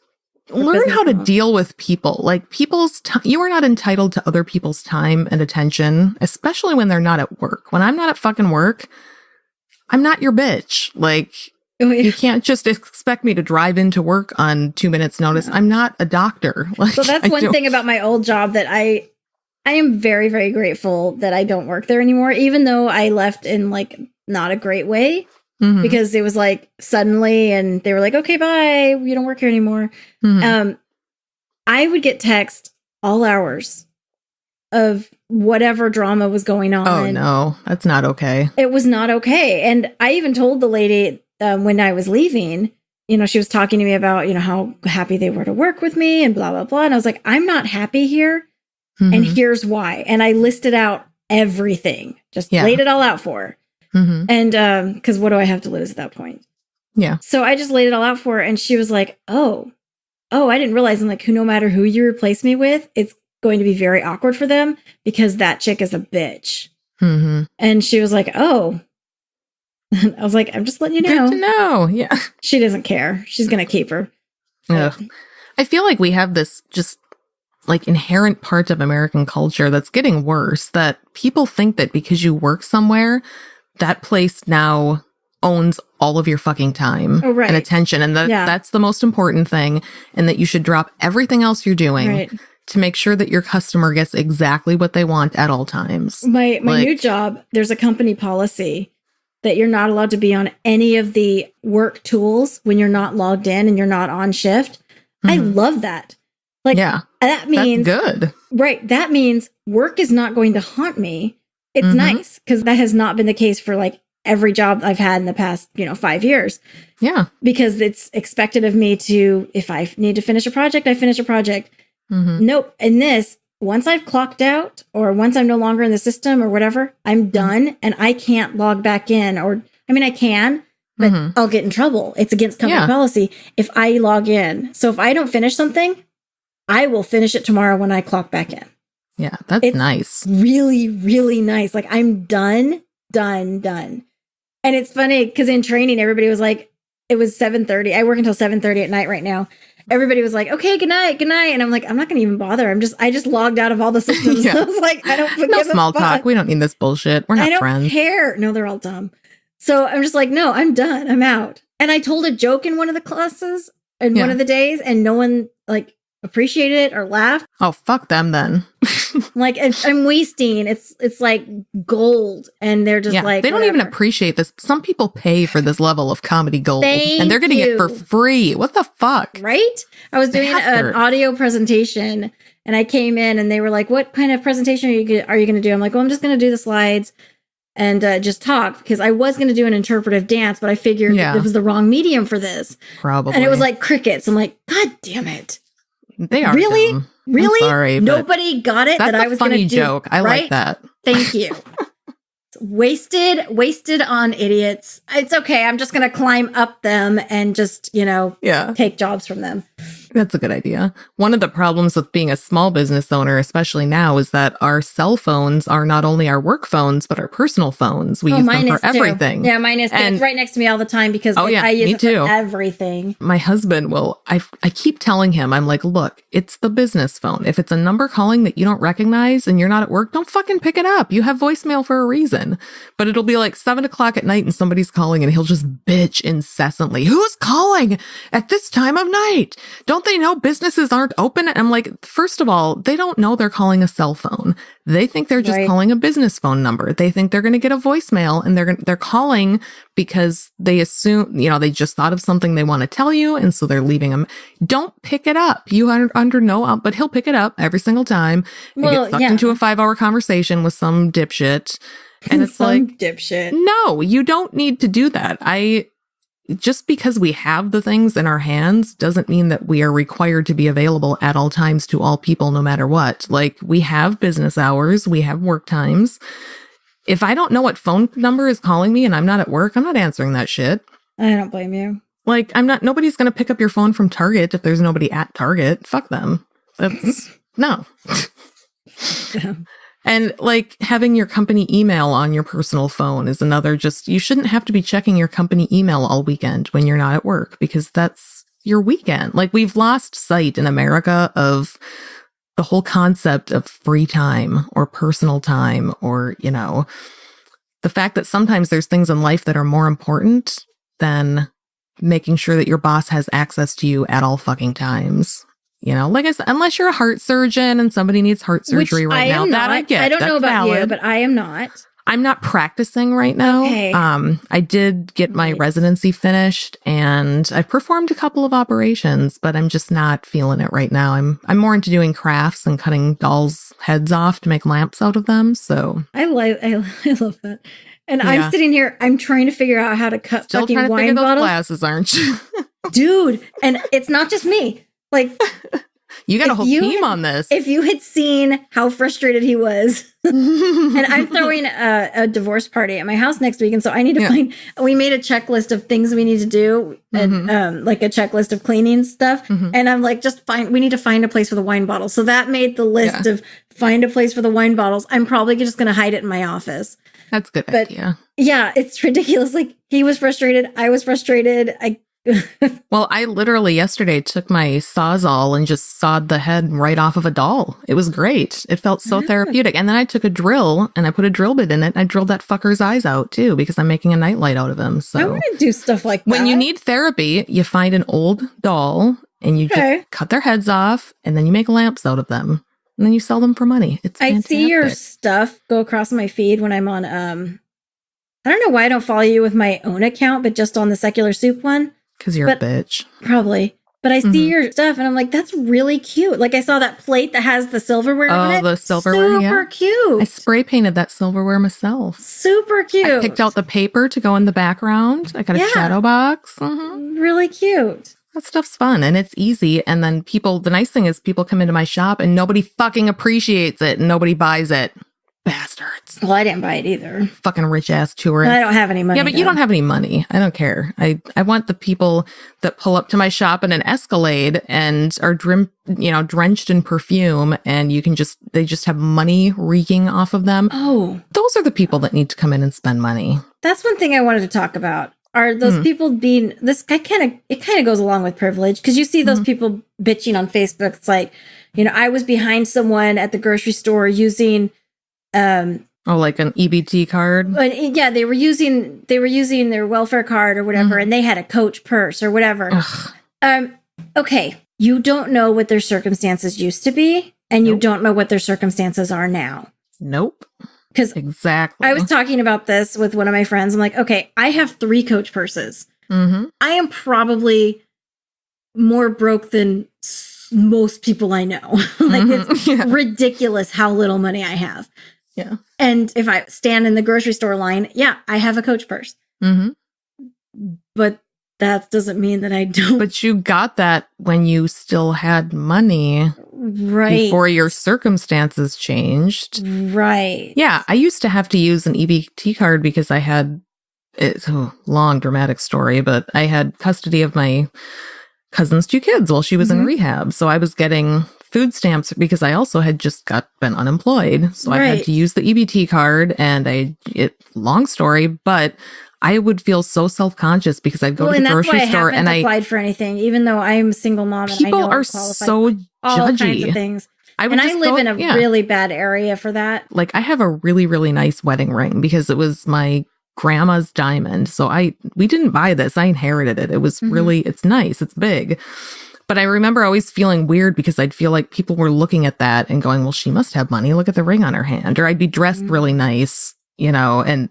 learn how to deal with people. Like people's you are not entitled to other people's time and attention, especially when they're not at work. When I'm not at fucking work, I'm not your bitch. Like, you can't just expect me to drive into work on 2 minutes notice. I'm not a doctor. So that's one thing about my old job that I am very, very grateful that I don't work there anymore, even though I left in like not a great way because it was like suddenly and they were like, okay, bye. You don't work here anymore. I would get text all hours of whatever drama was going on. Oh, no, that's not okay. It was not okay. And I even told the lady when I was leaving, she was talking to me about, how happy they were to work with me and blah, blah, blah. And I was like, I'm not happy here. And here's why. And I listed out everything, just laid it all out for her. And because what do I have to lose at that point? Yeah. So I just laid it all out for her. And she was like, oh, I didn't realize. I'm like, no matter who you replace me with, it's going to be very awkward for them because that chick is a bitch. And she was like, oh. I was like, I'm just letting you know. Good to know. Yeah. She doesn't care. She's going to keep her. I feel like we have this just like inherent part of American culture that's getting worse, that people think that because you work somewhere, that place now owns all of your fucking time and attention. And that's the most important thing. And that you should drop everything else you're doing to make sure that your customer gets exactly what they want at all times. My new job, there's a company policy that you're not allowed to be on any of the work tools when you're not logged in and you're not on shift. I love that. Like, that means that's good. Right. That means work is not going to haunt me. It's nice because that has not been the case for like every job I've had in the past, 5 years. Yeah. Because it's expected of me to, if I need to finish a project, I finish a project. Nope. In this, once I've clocked out or once I'm no longer in the system or whatever, I'm done and I can't log back in I can, but I'll get in trouble. It's against company policy if I log in. So if I don't finish something, I will finish it tomorrow when I clock back in. Yeah, that's nice. Really, really nice. Like I'm done. And it's funny because in training, everybody was like, it was 7:30. I work until 7:30 at night right now. Everybody was like, okay, good night. And I'm like, I'm not going to even bother. I just logged out of all the systems. I was like, I don't no small talk. We don't need this bullshit. We're not friends. I don't care. No, they're all dumb. So I'm just like, no, I'm done. I'm out. And I told a joke in one of the classes in one of the days and no one appreciated it or laughed. Oh, fuck them then. Like I'm wasting. It's like gold. And they're just like, they don't even appreciate this. Some people pay for this level of comedy gold and they're getting it for free. What the fuck? Right? I was doing an audio presentation and I came in and they were like, what kind of presentation are you going to do? I'm like, well, I'm just going to do the slides and just talk because I was going to do an interpretive dance, but I figured it was the wrong medium for this. Probably. And it was like crickets. I'm like, God damn it. They are really dumb. Really? I'm sorry, nobody got it that I was going to do. That's a funny joke. I like that. Thank you. Wasted on idiots. It's okay. I'm just going to climb up them and just, take jobs from them. That's a good idea. One of the problems with being a small business owner, especially now, is that our cell phones are not only our work phones, but our personal phones. We use them for everything. Yeah, mine is. It's right next to me all the time because I use it for everything. My husband I keep telling him, I'm like, look, it's the business phone. If it's a number calling that you don't recognize and you're not at work, don't fucking pick it up. You have voicemail for a reason. But it'll be like 7:00 at night and somebody's calling and he'll just bitch incessantly. Who's calling at this time of night? Don't they know businesses aren't open? And I'm like, first of all, they don't know they're calling a cell phone. They think they're just calling a business phone number. They think they're going to get a voicemail and they're calling because they assume, they just thought of something they want to tell you. And so they're leaving them. Don't pick it up. You are under no, but he'll pick it up every single time and get sucked into a 5-hour conversation with some dipshit. And it's like, dipshit. No, you don't need to do that. Just because we have the things in our hands doesn't mean that we are required to be available at all times to all people, no matter what. Like, we have business hours, we have work times. If I don't know what phone number is calling me and I'm not at work, I'm not answering that shit. I don't blame you. Like, nobody's going to pick up your phone from Target if there's nobody at Target. Fuck them. That's, no. Yeah. And like having your company email on your personal phone is another you shouldn't have to be checking your company email all weekend when you're not at work because that's your weekend. Like we've lost sight in America of the whole concept of free time or personal time or, the fact that sometimes there's things in life that are more important than making sure that your boss has access to you at all fucking times. Like I said, unless you're a heart surgeon and somebody needs heart surgery right now, that I get. I don't know about valid. you, but I am not. I'm not practicing right now. Okay. I did get my residency finished and I've performed a couple of operations, but I'm just not feeling it right now. I'm more into doing crafts and cutting dolls' heads off to make lamps out of them. So I love that. And I'm sitting here, I'm trying to figure out how to cut Still fucking trying to wine figure bottles. those glasses, aren't you? Dude, and it's not just me. Like, you got a whole team on this. If you had seen how frustrated he was, and I'm throwing a divorce party at my house next week, and so I need to we made a checklist of things we need to do, and like a checklist of cleaning stuff, and I'm like, we need to find a place for the wine bottles. So that made the list of find a place for the wine bottles. I'm probably just going to hide it in my office. That's a good idea. Yeah, it's ridiculous. Like, he was frustrated. I was frustrated. Well, I literally yesterday took my Sawzall and just sawed the head right off of a doll. It was great. It felt so therapeutic. And then I took a drill and I put a drill bit in it. And I drilled that fucker's eyes out too, because I'm making a nightlight out of him. So I want to do stuff like that. When you need therapy, you find an old doll and you just cut their heads off and then you make lamps out of them. And then you sell them for money. It's fantastic. I see your stuff go across my feed when I'm on, I don't know why I don't follow you with my own account, but just on the Secular Soup one. Because you're a bitch. Probably. But I see your stuff and I'm like, that's really cute. Like I saw that plate that has the silverware on it. Oh, the silverware, Super cute. I spray painted that silverware myself. Super cute. I picked out the paper to go in the background. I got a shadow box. Mm-hmm. Really cute. That stuff's fun and it's easy. And then the nice thing is people come into my shop and nobody fucking appreciates it and nobody buys it. Bastards. Well, I didn't buy it either. Fucking rich ass tourists. I don't have any money. Yeah, but though. you don't have any money. I don't care. I want the people that pull up to my shop in an Escalade and are drenched in perfume and they just have money reeking off of them. Oh. Those are the people that need to come in and spend money. That's one thing I wanted to talk about. Are those people being it kind of goes along with privilege because you see those people bitching on Facebook. It's like, I was behind someone at the grocery store using like an EBT card. Yeah, they were using their welfare card or whatever, and they had a Coach purse or whatever. Okay, you don't know what their circumstances used to be, and you don't know what their circumstances are now. Nope. Because exactly, I was talking about this with one of my friends. I'm like, okay, I have 3 Coach purses. I am probably more broke than most people I know. It's ridiculous how little money I have. Yeah. And if I stand in the grocery store line, I have a Coach purse. But that doesn't mean that I don't. But you got that when you still had money. Right. Before your circumstances changed. Right. Yeah. I used to have to use an EBT card because I had, it's a long dramatic story, but I had custody of my cousin's 2 kids while she was in rehab. So I was getting food stamps because I also had just been unemployed. So I had to use the EBT card and long story, but I would feel so self-conscious because I'd go to the grocery store and I applied for anything, even though I'm a single mom. And people I know are so all judgy. kinds of things. I live in a really bad area for that. Like I have a really, really nice wedding ring because it was my grandma's diamond. So we didn't buy this. I inherited it. It was really, it's nice. It's big. But I remember always feeling weird because I'd feel like people were looking at that and going, well, she must have money. Look at the ring on her hand. Or I'd be dressed really nice, and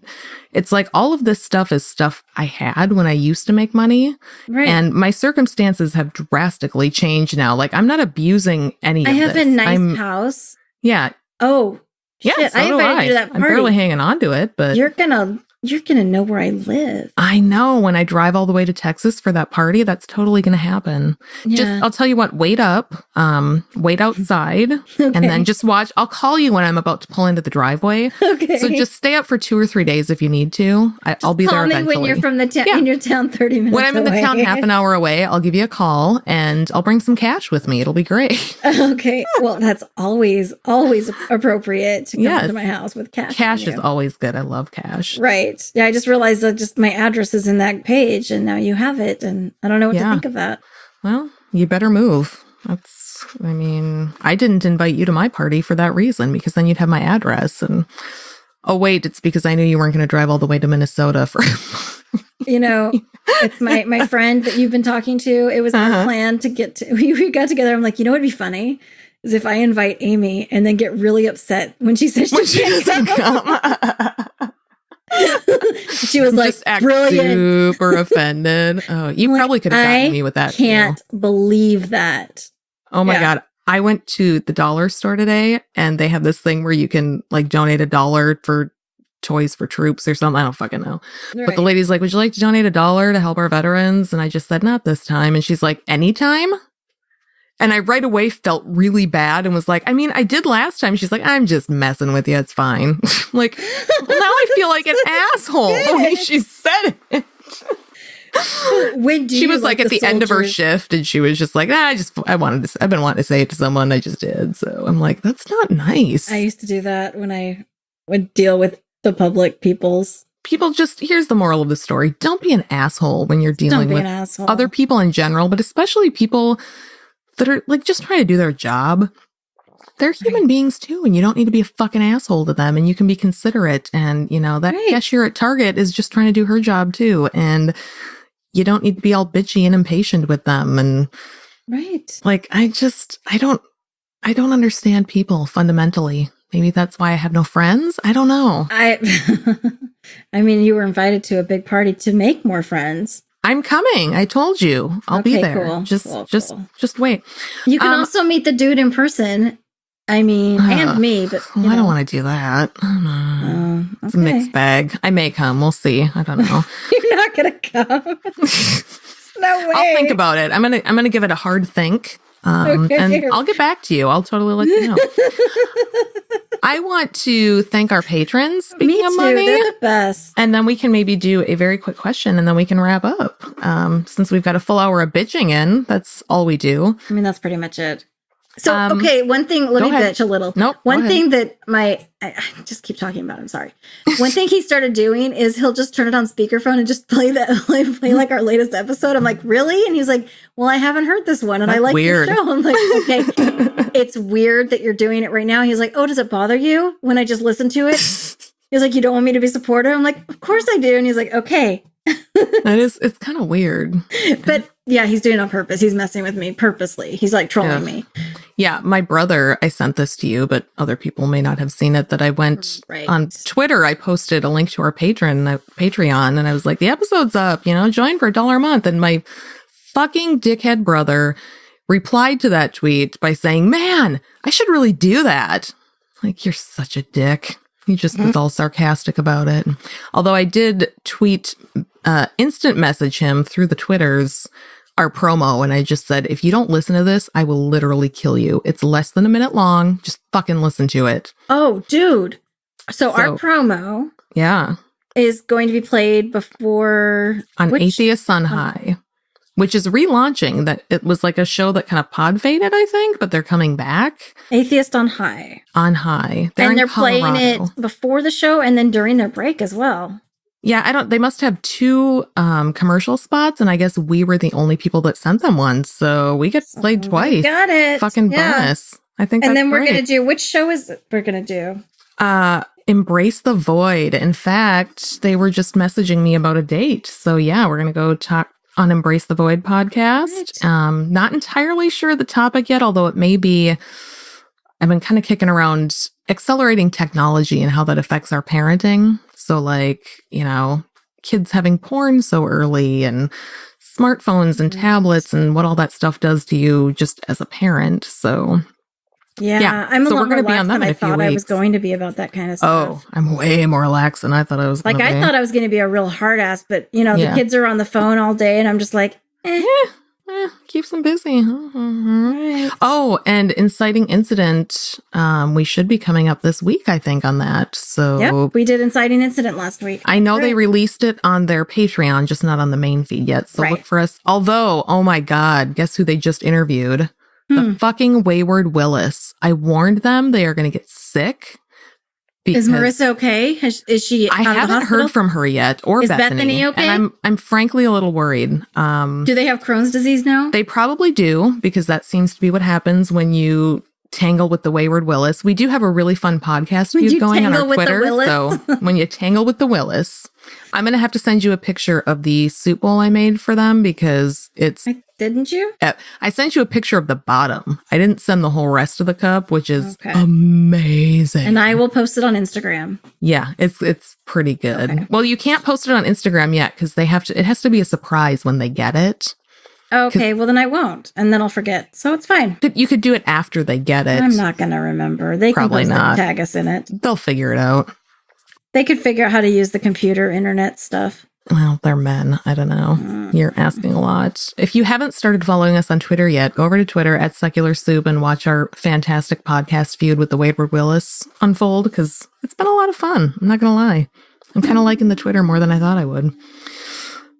it's like all of this stuff is stuff I had when I used to make money. Right. And my circumstances have drastically changed now. Like I'm not abusing any of this. I have a nice house. Yeah. Oh, yeah. shit. So I invited you to that party. I'm barely hanging on to it, but you're gonna know where I live. I know. When I drive all the way to Texas for that party, that's totally gonna happen. Yeah. I'll tell you what, wait up, wait outside, and then just watch. I'll call you when I'm about to pull into the driveway. Okay. So just stay up for 2 or 3 days if you need to. I'll be there eventually. Call me when you're from the town, in your town 30 minutes When I'm in the town half an hour away, I'll give you a call and I'll bring some cash with me. It'll be great. Okay. Well, that's always appropriate to come to my house with cash. Cash is always good. I love cash. Right. Yeah, I just realized that my address is in that page and now you have it and I don't know what to think of that. Well, you better move. I didn't invite you to my party for that reason because then you'd have my address and oh wait, it's because I knew you weren't going to drive all the way to Minnesota for it's my friend that you've been talking to. It was our plan to get to we got together. I'm like, what'd be funny is if I invite Amy and then get really upset when she says she doesn't come. She was like, brilliant. Super offended. Oh, you probably could have gotten me with that. I can't believe that. Oh my God. I went to the dollar store today and they have this thing where you can like donate $1 for Toys for Troops or something. I don't fucking know. Right. But the lady's like, would you like to donate $1 to help our veterans? And I just said, not this time. And she's like, anytime? And I right away felt really bad and was like, I did last time. She's like, I'm just messing with you. It's fine. Like, well, now I feel like an asshole the way she said it. She was like at the end of her shift and she was just like, I've been wanting to say it to someone. I just did. So I'm like, that's not nice. I used to do that when I would deal with the public people. Here's the moral of the story. Don't be an asshole when you're dealing with other people in general, but especially people that are like just trying to do their job. They're human beings too, and you don't need to be a fucking asshole to them, and you can be considerate. And that cashier at Target is just trying to do her job too, and you don't need to be all bitchy and impatient with them. And like I don't understand people fundamentally. Maybe that's why I have no friends. I don't know. You were invited to a big party to make more friends. I'm coming. I told you. I'll be there. Cool. Just wait. You can also meet the dude in person. I mean, and me, but I don't want to do that. It's a mixed bag. I may come. We'll see. I don't know. You're not gonna come. No way. I'll think about it. I'm gonna give it a hard think. And I'll get back to you. I'll totally let you know. I want to thank our patrons. Speaking of money, they're the best. And then we can maybe do a very quick question, and then we can wrap up. Since we've got a full hour of bitching in, that's all we do. I mean, that's pretty much it. So, okay, one thing, let me bitch a little. Nope. One thing that I just keep talking about, I'm sorry. One thing he started doing is he'll just turn it on speakerphone and just play like our latest episode. I'm like, really? And he's like, well, I haven't heard this one and I like the show. I'm like, okay, it's weird that you're doing it right now. He's like, oh, does it bother you when I just listen to it? He's like, you don't want me to be supportive? I'm like, of course I do. And he's like, okay. It's kind of weird. But yeah, he's doing it on purpose. He's messing with me purposely. He's like trolling me. Yeah, my brother, I sent this to you, but other people may not have seen it, that I went on Twitter. I posted a link to our Patreon, and I was like, the episode's up, join for $1 a month. And my fucking dickhead brother replied to that tweet by saying, man, I should really do that. Like, you're such a dick. He just was all sarcastic about it. Although I did instant message him through the Twitters, our promo, and I just said, if you don't listen to this, I will literally kill you. It's less than a minute long. Just fucking listen to it. Oh, dude. So our promo is going to be played before... On Atheist on High, which is relaunching. That it was like a show that kind of pod faded, I think, but they're coming back. Atheist on High. On High. They're playing it before the show and then during their break as well. Yeah, they must have 2 commercial spots, and I guess we were the only people that sent them one, so we get played twice. Got it. Fucking bonus. I think and then we're great. going to do, which show is it we're going to do? Embrace the Void. In fact, they were just messaging me about a date. So yeah, we're going to go talk on Embrace the Void podcast. Right. Not entirely sure the topic yet, although it may be, I've been kind of kicking around accelerating technology and how that affects our parenting. So like, kids having porn so early and smartphones and tablets and what all that stuff does to you just as a parent. So yeah. I'm a lot more relaxed than I thought I was going to be about that kind of stuff. Oh, I'm way more relaxed than I thought I was going to be. I thought I was going to be a real hard ass, but the kids are on the phone all day and I'm just like, keeps them busy. Right. Oh, and Inciting Incident. We should be coming up this week, I think, on that. So we did Inciting Incident last week. I know they released it on their Patreon, just not on the main feed yet. So look for us. Although, oh my God, guess who they just interviewed? The fucking Wayward Willis. I warned them they are going to get sick. Is Marissa okay? Is she? I haven't heard from her yet, or is Bethany okay? And I'm frankly a little worried. Do they have Crohn's disease now? They probably do, because that seems to be what happens when you tangle with the Wayward Willis. We do have a really fun podcast feud going on our Twitter. So when you tangle with the Willis, I'm going to have to send you a picture of the soup bowl I made for them, because it's... Didn't you? I sent you a picture of the bottom. I didn't send the whole rest of the cup, which is amazing. And I will post it on Instagram. Yeah, it's pretty good. Okay. Well, you can't post it on Instagram yet, because it has to be a surprise when they get it. Okay, well then I won't, and then I'll forget. So it's fine. You could do it after they get it. I'm not going to remember. They probably can not tag us in it. They'll figure it out. They could figure out how to use the computer, internet stuff. Well, they're men. I don't know. You're asking a lot. If you haven't started following us on Twitter yet, go over to Twitter at Secular Soup and watch our fantastic podcast feud with the Wayward Willis unfold, because it's been a lot of fun. I'm not going to lie. I'm kind of liking the Twitter more than I thought I would.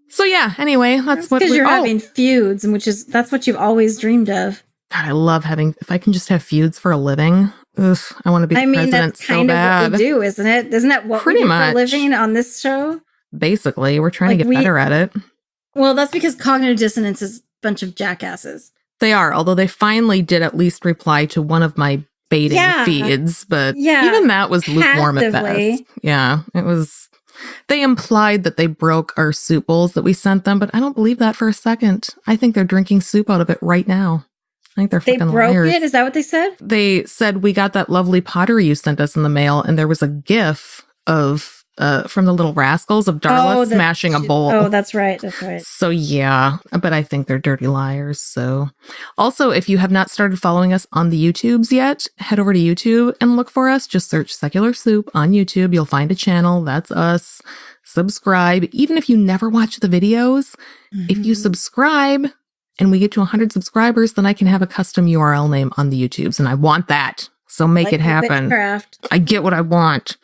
So yeah, anyway, that's what because you're having feuds, and that's what you've always dreamed of. God, I love if I can just have feuds for a living. Ugh, I want to be the president so bad. That's kind of what we do, isn't it? Isn't that what we do for a living on this show? Basically, we're trying to get better at it. Well, that's because Cognitive Dissonance is a bunch of jackasses. They are, although they finally did at least reply to one of my baiting feeds, but even that was lukewarm at best. Yeah, it was. They implied that they broke our soup bowls that we sent them, but I don't believe that for a second. I think they're drinking soup out of it right now. I think they're fucking liars. They broke it? Is that what they said? They said, we got that lovely pottery you sent us in the mail, and there was a GIF of from the Little Rascals of Darla smashing a bowl. Oh, that's right. That's right. So yeah, but I think they're dirty liars. So also, if you have not started following us on the YouTubes yet, head over to YouTube and look for us. Just search Secular Soup on YouTube. You'll find a channel. That's us. Subscribe. Even if you never watch the videos, if you subscribe and we get to 100 subscribers, then I can have a custom URL name on the YouTubes. And I want that. So make it happen. Witchcraft. I get what I want.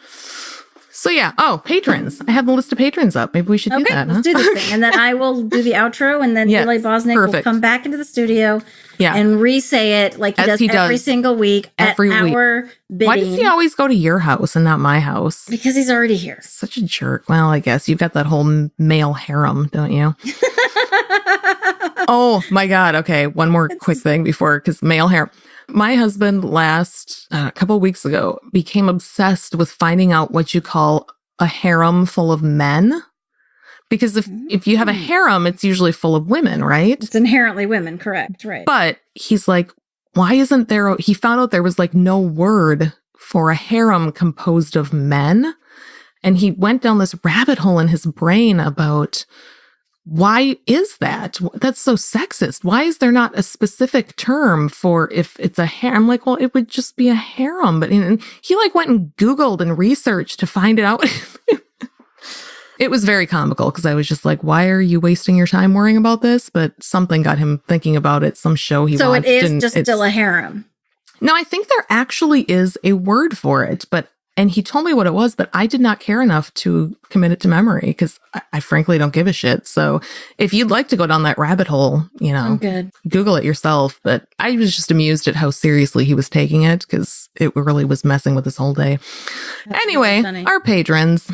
So yeah. Oh, patrons. I have the list of patrons up. Maybe we should do that. Let's do this thing. And then I will do the outro, and then Eli Bosnick will come back into the studio and re-say it like he does every single week every at week. our bidding. Why does he always go to your house and not my house? Because he's already here. Such a jerk. Well, I guess you've got that whole male harem, don't you? Oh my God. Okay. One more quick thing because male harem. My husband a couple of weeks ago became obsessed with finding out what you call a harem full of men. Because if you have a harem, it's usually full of women, right? It's inherently women, correct, right. But he's like, why isn't there, he found out there was like no word for a harem composed of men. And he went down this rabbit hole in his brain about, why is that? That's so sexist. Why is there not a specific term for if it's a harem? I'm like, well, it would just be a harem. But and he like went and Googled and researched to find it out. It was very comical because I was just like, why are you wasting your time worrying about this? But something got him thinking about it. Some show he watched. So it is just still a harem. No, I think there actually is a word for it, and he told me what it was, but I did not care enough to commit it to memory because I frankly don't give a shit. So if you'd like to go down that rabbit hole, I'm good. Google it yourself. But I was just amused at how seriously he was taking it because it really was messing with his whole day. That's anyway, really our patrons.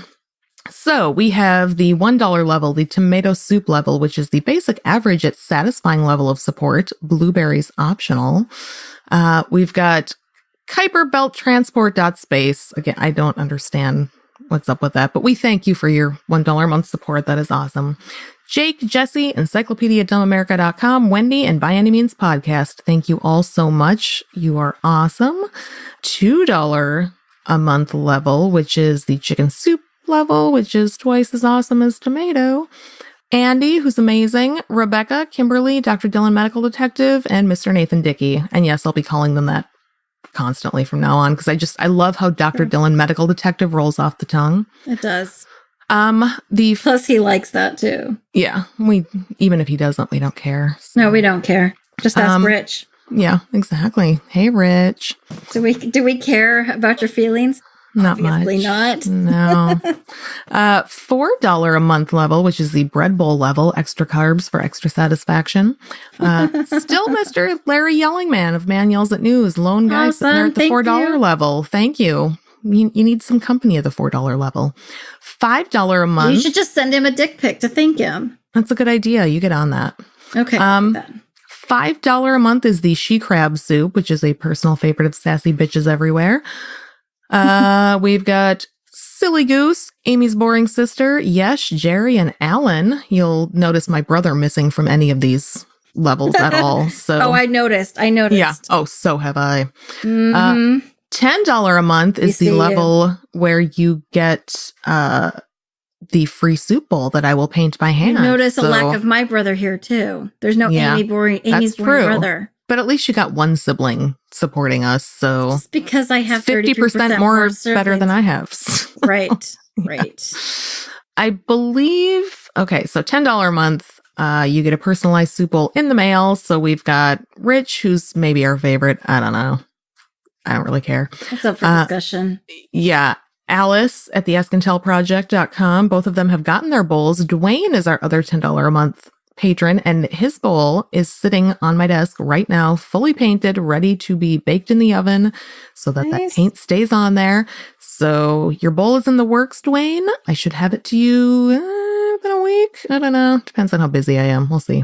So we have the $1 level, the tomato soup level, which is the basic average at satisfying level of support. Blueberries optional. We've got Kuiper Belt Transport.space. Again, I don't understand what's up with that, but we thank you for your $1 a month support. That is awesome. Jake, Jesse, EncyclopediaDumbAmerica.com, Wendy, and By Any Means Podcast. Thank you all so much. You are awesome. $2 a month level, which is the chicken soup level, which is twice as awesome as tomato. Andy, who's amazing. Rebecca, Kimberly, Dr. Dylan Medical Detective, and Mr. Nathan Dickey. And yes, I'll be calling them that constantly from now on because I love how Dr. Dylan Medical Detective rolls off the tongue. It does. Plus he likes that too. Yeah, even if he doesn't, we don't care. So. No, we don't care. Just ask Rich. Yeah, exactly. Hey, Rich. Do we care about your feelings? Not Obviously much. not. No. $4 a month level, which is the bread bowl level, extra carbs for extra satisfaction. Still Mr. Larry Yellingman of Man Yells at News, lone guy sitting there at the $4 level. Thank you. You need some company at the $4 level. $5 a month. You should just send him a dick pic to thank him. That's a good idea. You get on that. Okay. $5 a month is the she crab soup, which is a personal favorite of sassy bitches everywhere. We've got Silly Goose, Amy's boring sister, Yesh, Jerry, and Alan. You'll notice my brother missing from any of these levels at all. So I noticed. Yeah. Oh, so have I. Mm-hmm. $10 a month is the level where you get the free soup bowl that I will paint by hand. Notice a lack of my brother here too. There's no Amy's boring brother. But at least you got one sibling supporting us, so just because I have 50% more better than I have. Right. I believe. Okay, so $10 a month, you get a personalized soup bowl in the mail. So we've got Rich, who's maybe our favorite. I don't know. I don't really care. That's up for discussion. Yeah. Alice at the AskandTellProject.com. Both of them have gotten their bowls. Dwayne is our other $10 a month patron, and his bowl is sitting on my desk right now, fully painted, ready to be baked in the oven so that that paint stays on there. So your bowl is in the works, Dwayne. I should have it to you in a week. I don't know. Depends on how busy I am. We'll see.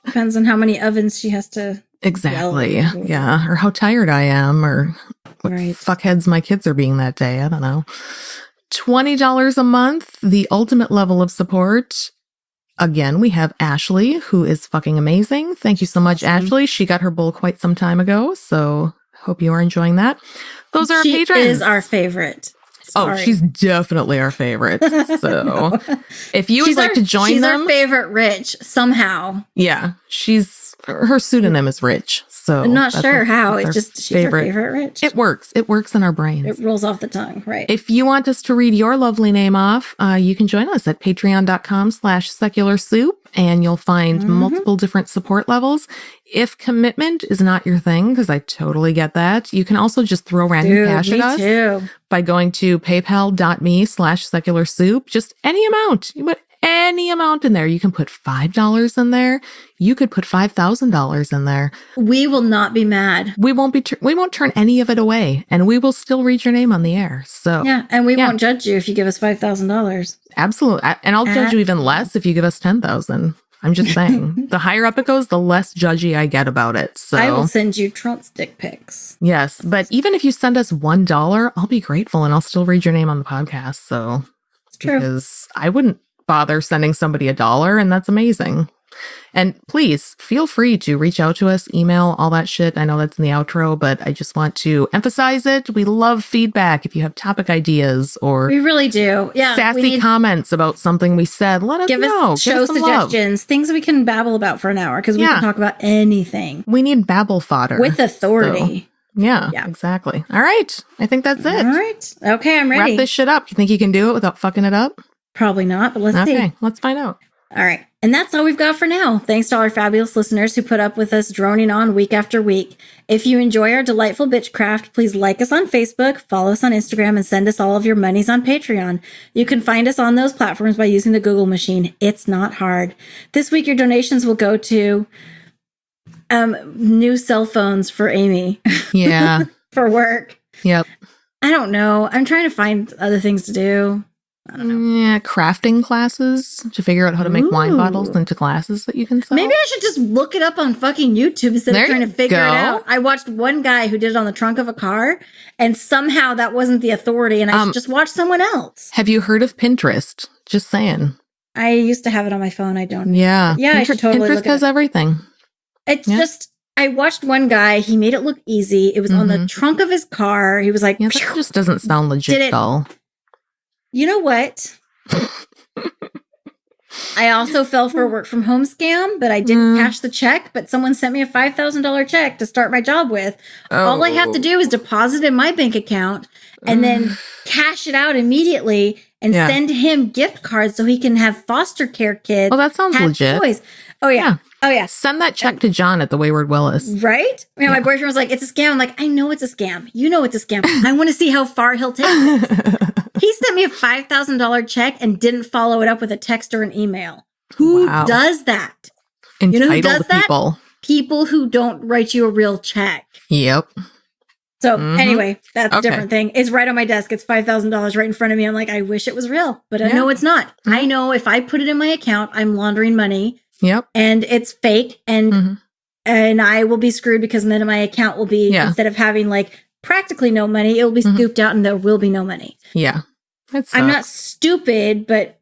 Depends on how many ovens she has to. Exactly. Yeah. Or how tired I am, or what fuckheads my kids are being that day. I don't know. $20 a month, the ultimate level of support. Again, we have Ashley, who is fucking amazing. Thank you so much, Ashley. She got her bowl quite some time ago, so hope you are enjoying that. Those are our patrons. She is our favorite. Oh, she's definitely our favorite. So if you would like to join them. She's our favorite Rich, somehow. Yeah. Her pseudonym is Rich. So I'm not sure how. It's just she's our favorite Rich. It works. It works in our brains. It rolls off the tongue, right? If you want us to read your lovely name off, you can join us at patreon.com/secularsoup, and you'll find multiple different support levels. If commitment is not your thing, because I totally get that, you can also just throw random cash at us by going to paypal.me/secularsoup. Just any amount. You put any amount in there. You can put $5 in there. You could put $5,000 in there. We will not be mad. We won't turn any of it away, and we will still read your name on the air. So yeah, and we won't judge you if you give us $5,000. Absolutely, and I'll judge you even less if you give us $10,000. I'm just saying, the higher up it goes, the less judgy I get about it. So I will send you Trump's dick pics. Yes, but even if you send us $1, I'll be grateful, and I'll still read your name on the podcast. So it's true, because I wouldn't bother sending somebody $1, and that's amazing. And please feel free to reach out to us, email, all that shit. I know that's in the outro, but I just want to emphasize it. We love feedback. If you have topic ideas or we really do, sassy comments about something we said, let us know. Give us show suggestions, things we can babble about for an hour, because we can talk about anything. We need babble fodder with authority. So, yeah, exactly. All right, I think that's it. All right, okay, I'm ready. Wrap this shit up. You think you can do it without fucking it up? Probably not, but let's see. Okay, let's find out. All right. And that's all we've got for now. Thanks to all our fabulous listeners who put up with us droning on week after week. If you enjoy our delightful bitchcraft, please like us on Facebook, follow us on Instagram, and send us all of your monies on Patreon. You can find us on those platforms by using the Google machine. It's not hard. This week, your donations will go to new cell phones for Amy. Yeah. For work. Yep. I don't know. I'm trying to find other things to do. I don't know. Yeah, crafting classes to figure out how to make wine bottles into glasses that you can sell. Maybe I should just look it up on fucking YouTube instead of trying to figure it out. I watched one guy who did it on the trunk of a car, and somehow that wasn't the authority, and I should just watch someone else. Have you heard of Pinterest? Just saying. I used to have it on my phone. I don't. Yeah. Yeah, I should totally Pinterest look does everything. It's just, I watched one guy. He made it look easy. It was on the trunk of his car. He was like, that just doesn't sound legit at all. You know what? I also fell for a work from home scam, but I didn't cash the check. But someone sent me a $5,000 check to start my job with. All I have to do is deposit in my bank account and then cash it out immediately and send him gift cards so he can have foster care kids. Oh, that sounds legit. Toys. Oh, yeah. Oh, yeah. Send that check to John at the Wayward Willis. Right? You know, my boyfriend was like, it's a scam. I'm like, I know it's a scam. You know it's a scam. I want to see how far he'll take this. He sent me a $5,000 check and didn't follow it up with a text or an email. Who does that? Entitled you know who does that? People. People who don't write you a real check. Yep. So anyway, that's a different thing. It's right on my desk. It's $5,000 right in front of me. I'm like, I wish it was real, but I know it's not. I know if I put it in my account, I'm laundering money. Yep. And it's fake, and I will be screwed because then my account will be, instead of having like practically no money, it will be scooped out and there will be no money. Yeah. I'm not stupid, but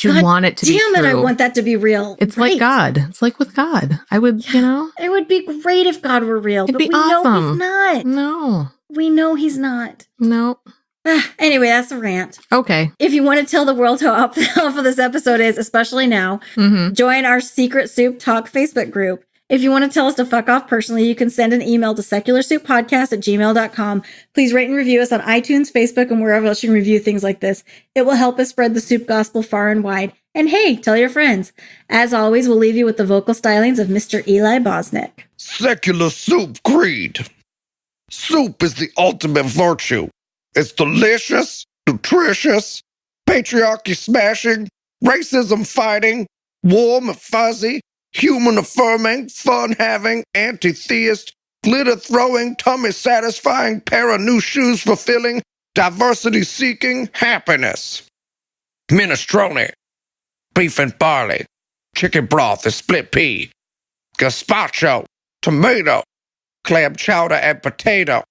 you want it to be true. Damn it, I want that to be real. It's like God. It's like with God. I would, It would be great if God were real, it'd but be we awesome. know he's not. No. We know he's not. No. Anyway, that's a rant. Okay. If you want to tell the world how awful this episode is, especially now, join our Secret Soup Talk Facebook group. If you want to tell us to fuck off personally, you can send an email to secularsouppodcast@gmail.com. Please rate and review us on iTunes, Facebook, and wherever else you can review things like this. It will help us spread the soup gospel far and wide. And hey, tell your friends. As always, we'll leave you with the vocal stylings of Mr. Eli Bosnick. Secular soup creed. Soup is the ultimate virtue. It's delicious, nutritious, patriarchy smashing, racism fighting, warm and fuzzy, human affirming, fun having, anti-theist, glitter throwing, tummy satisfying, pair of new shoes fulfilling, diversity seeking, happiness. Minestrone, beef and barley, chicken broth and split pea, gazpacho, tomato, clam chowder and potato,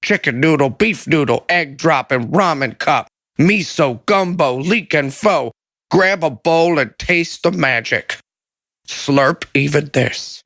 chicken noodle, beef noodle, egg drop and ramen cup, miso, gumbo, leek and pho. Grab a bowl and taste the magic. Slurp even this.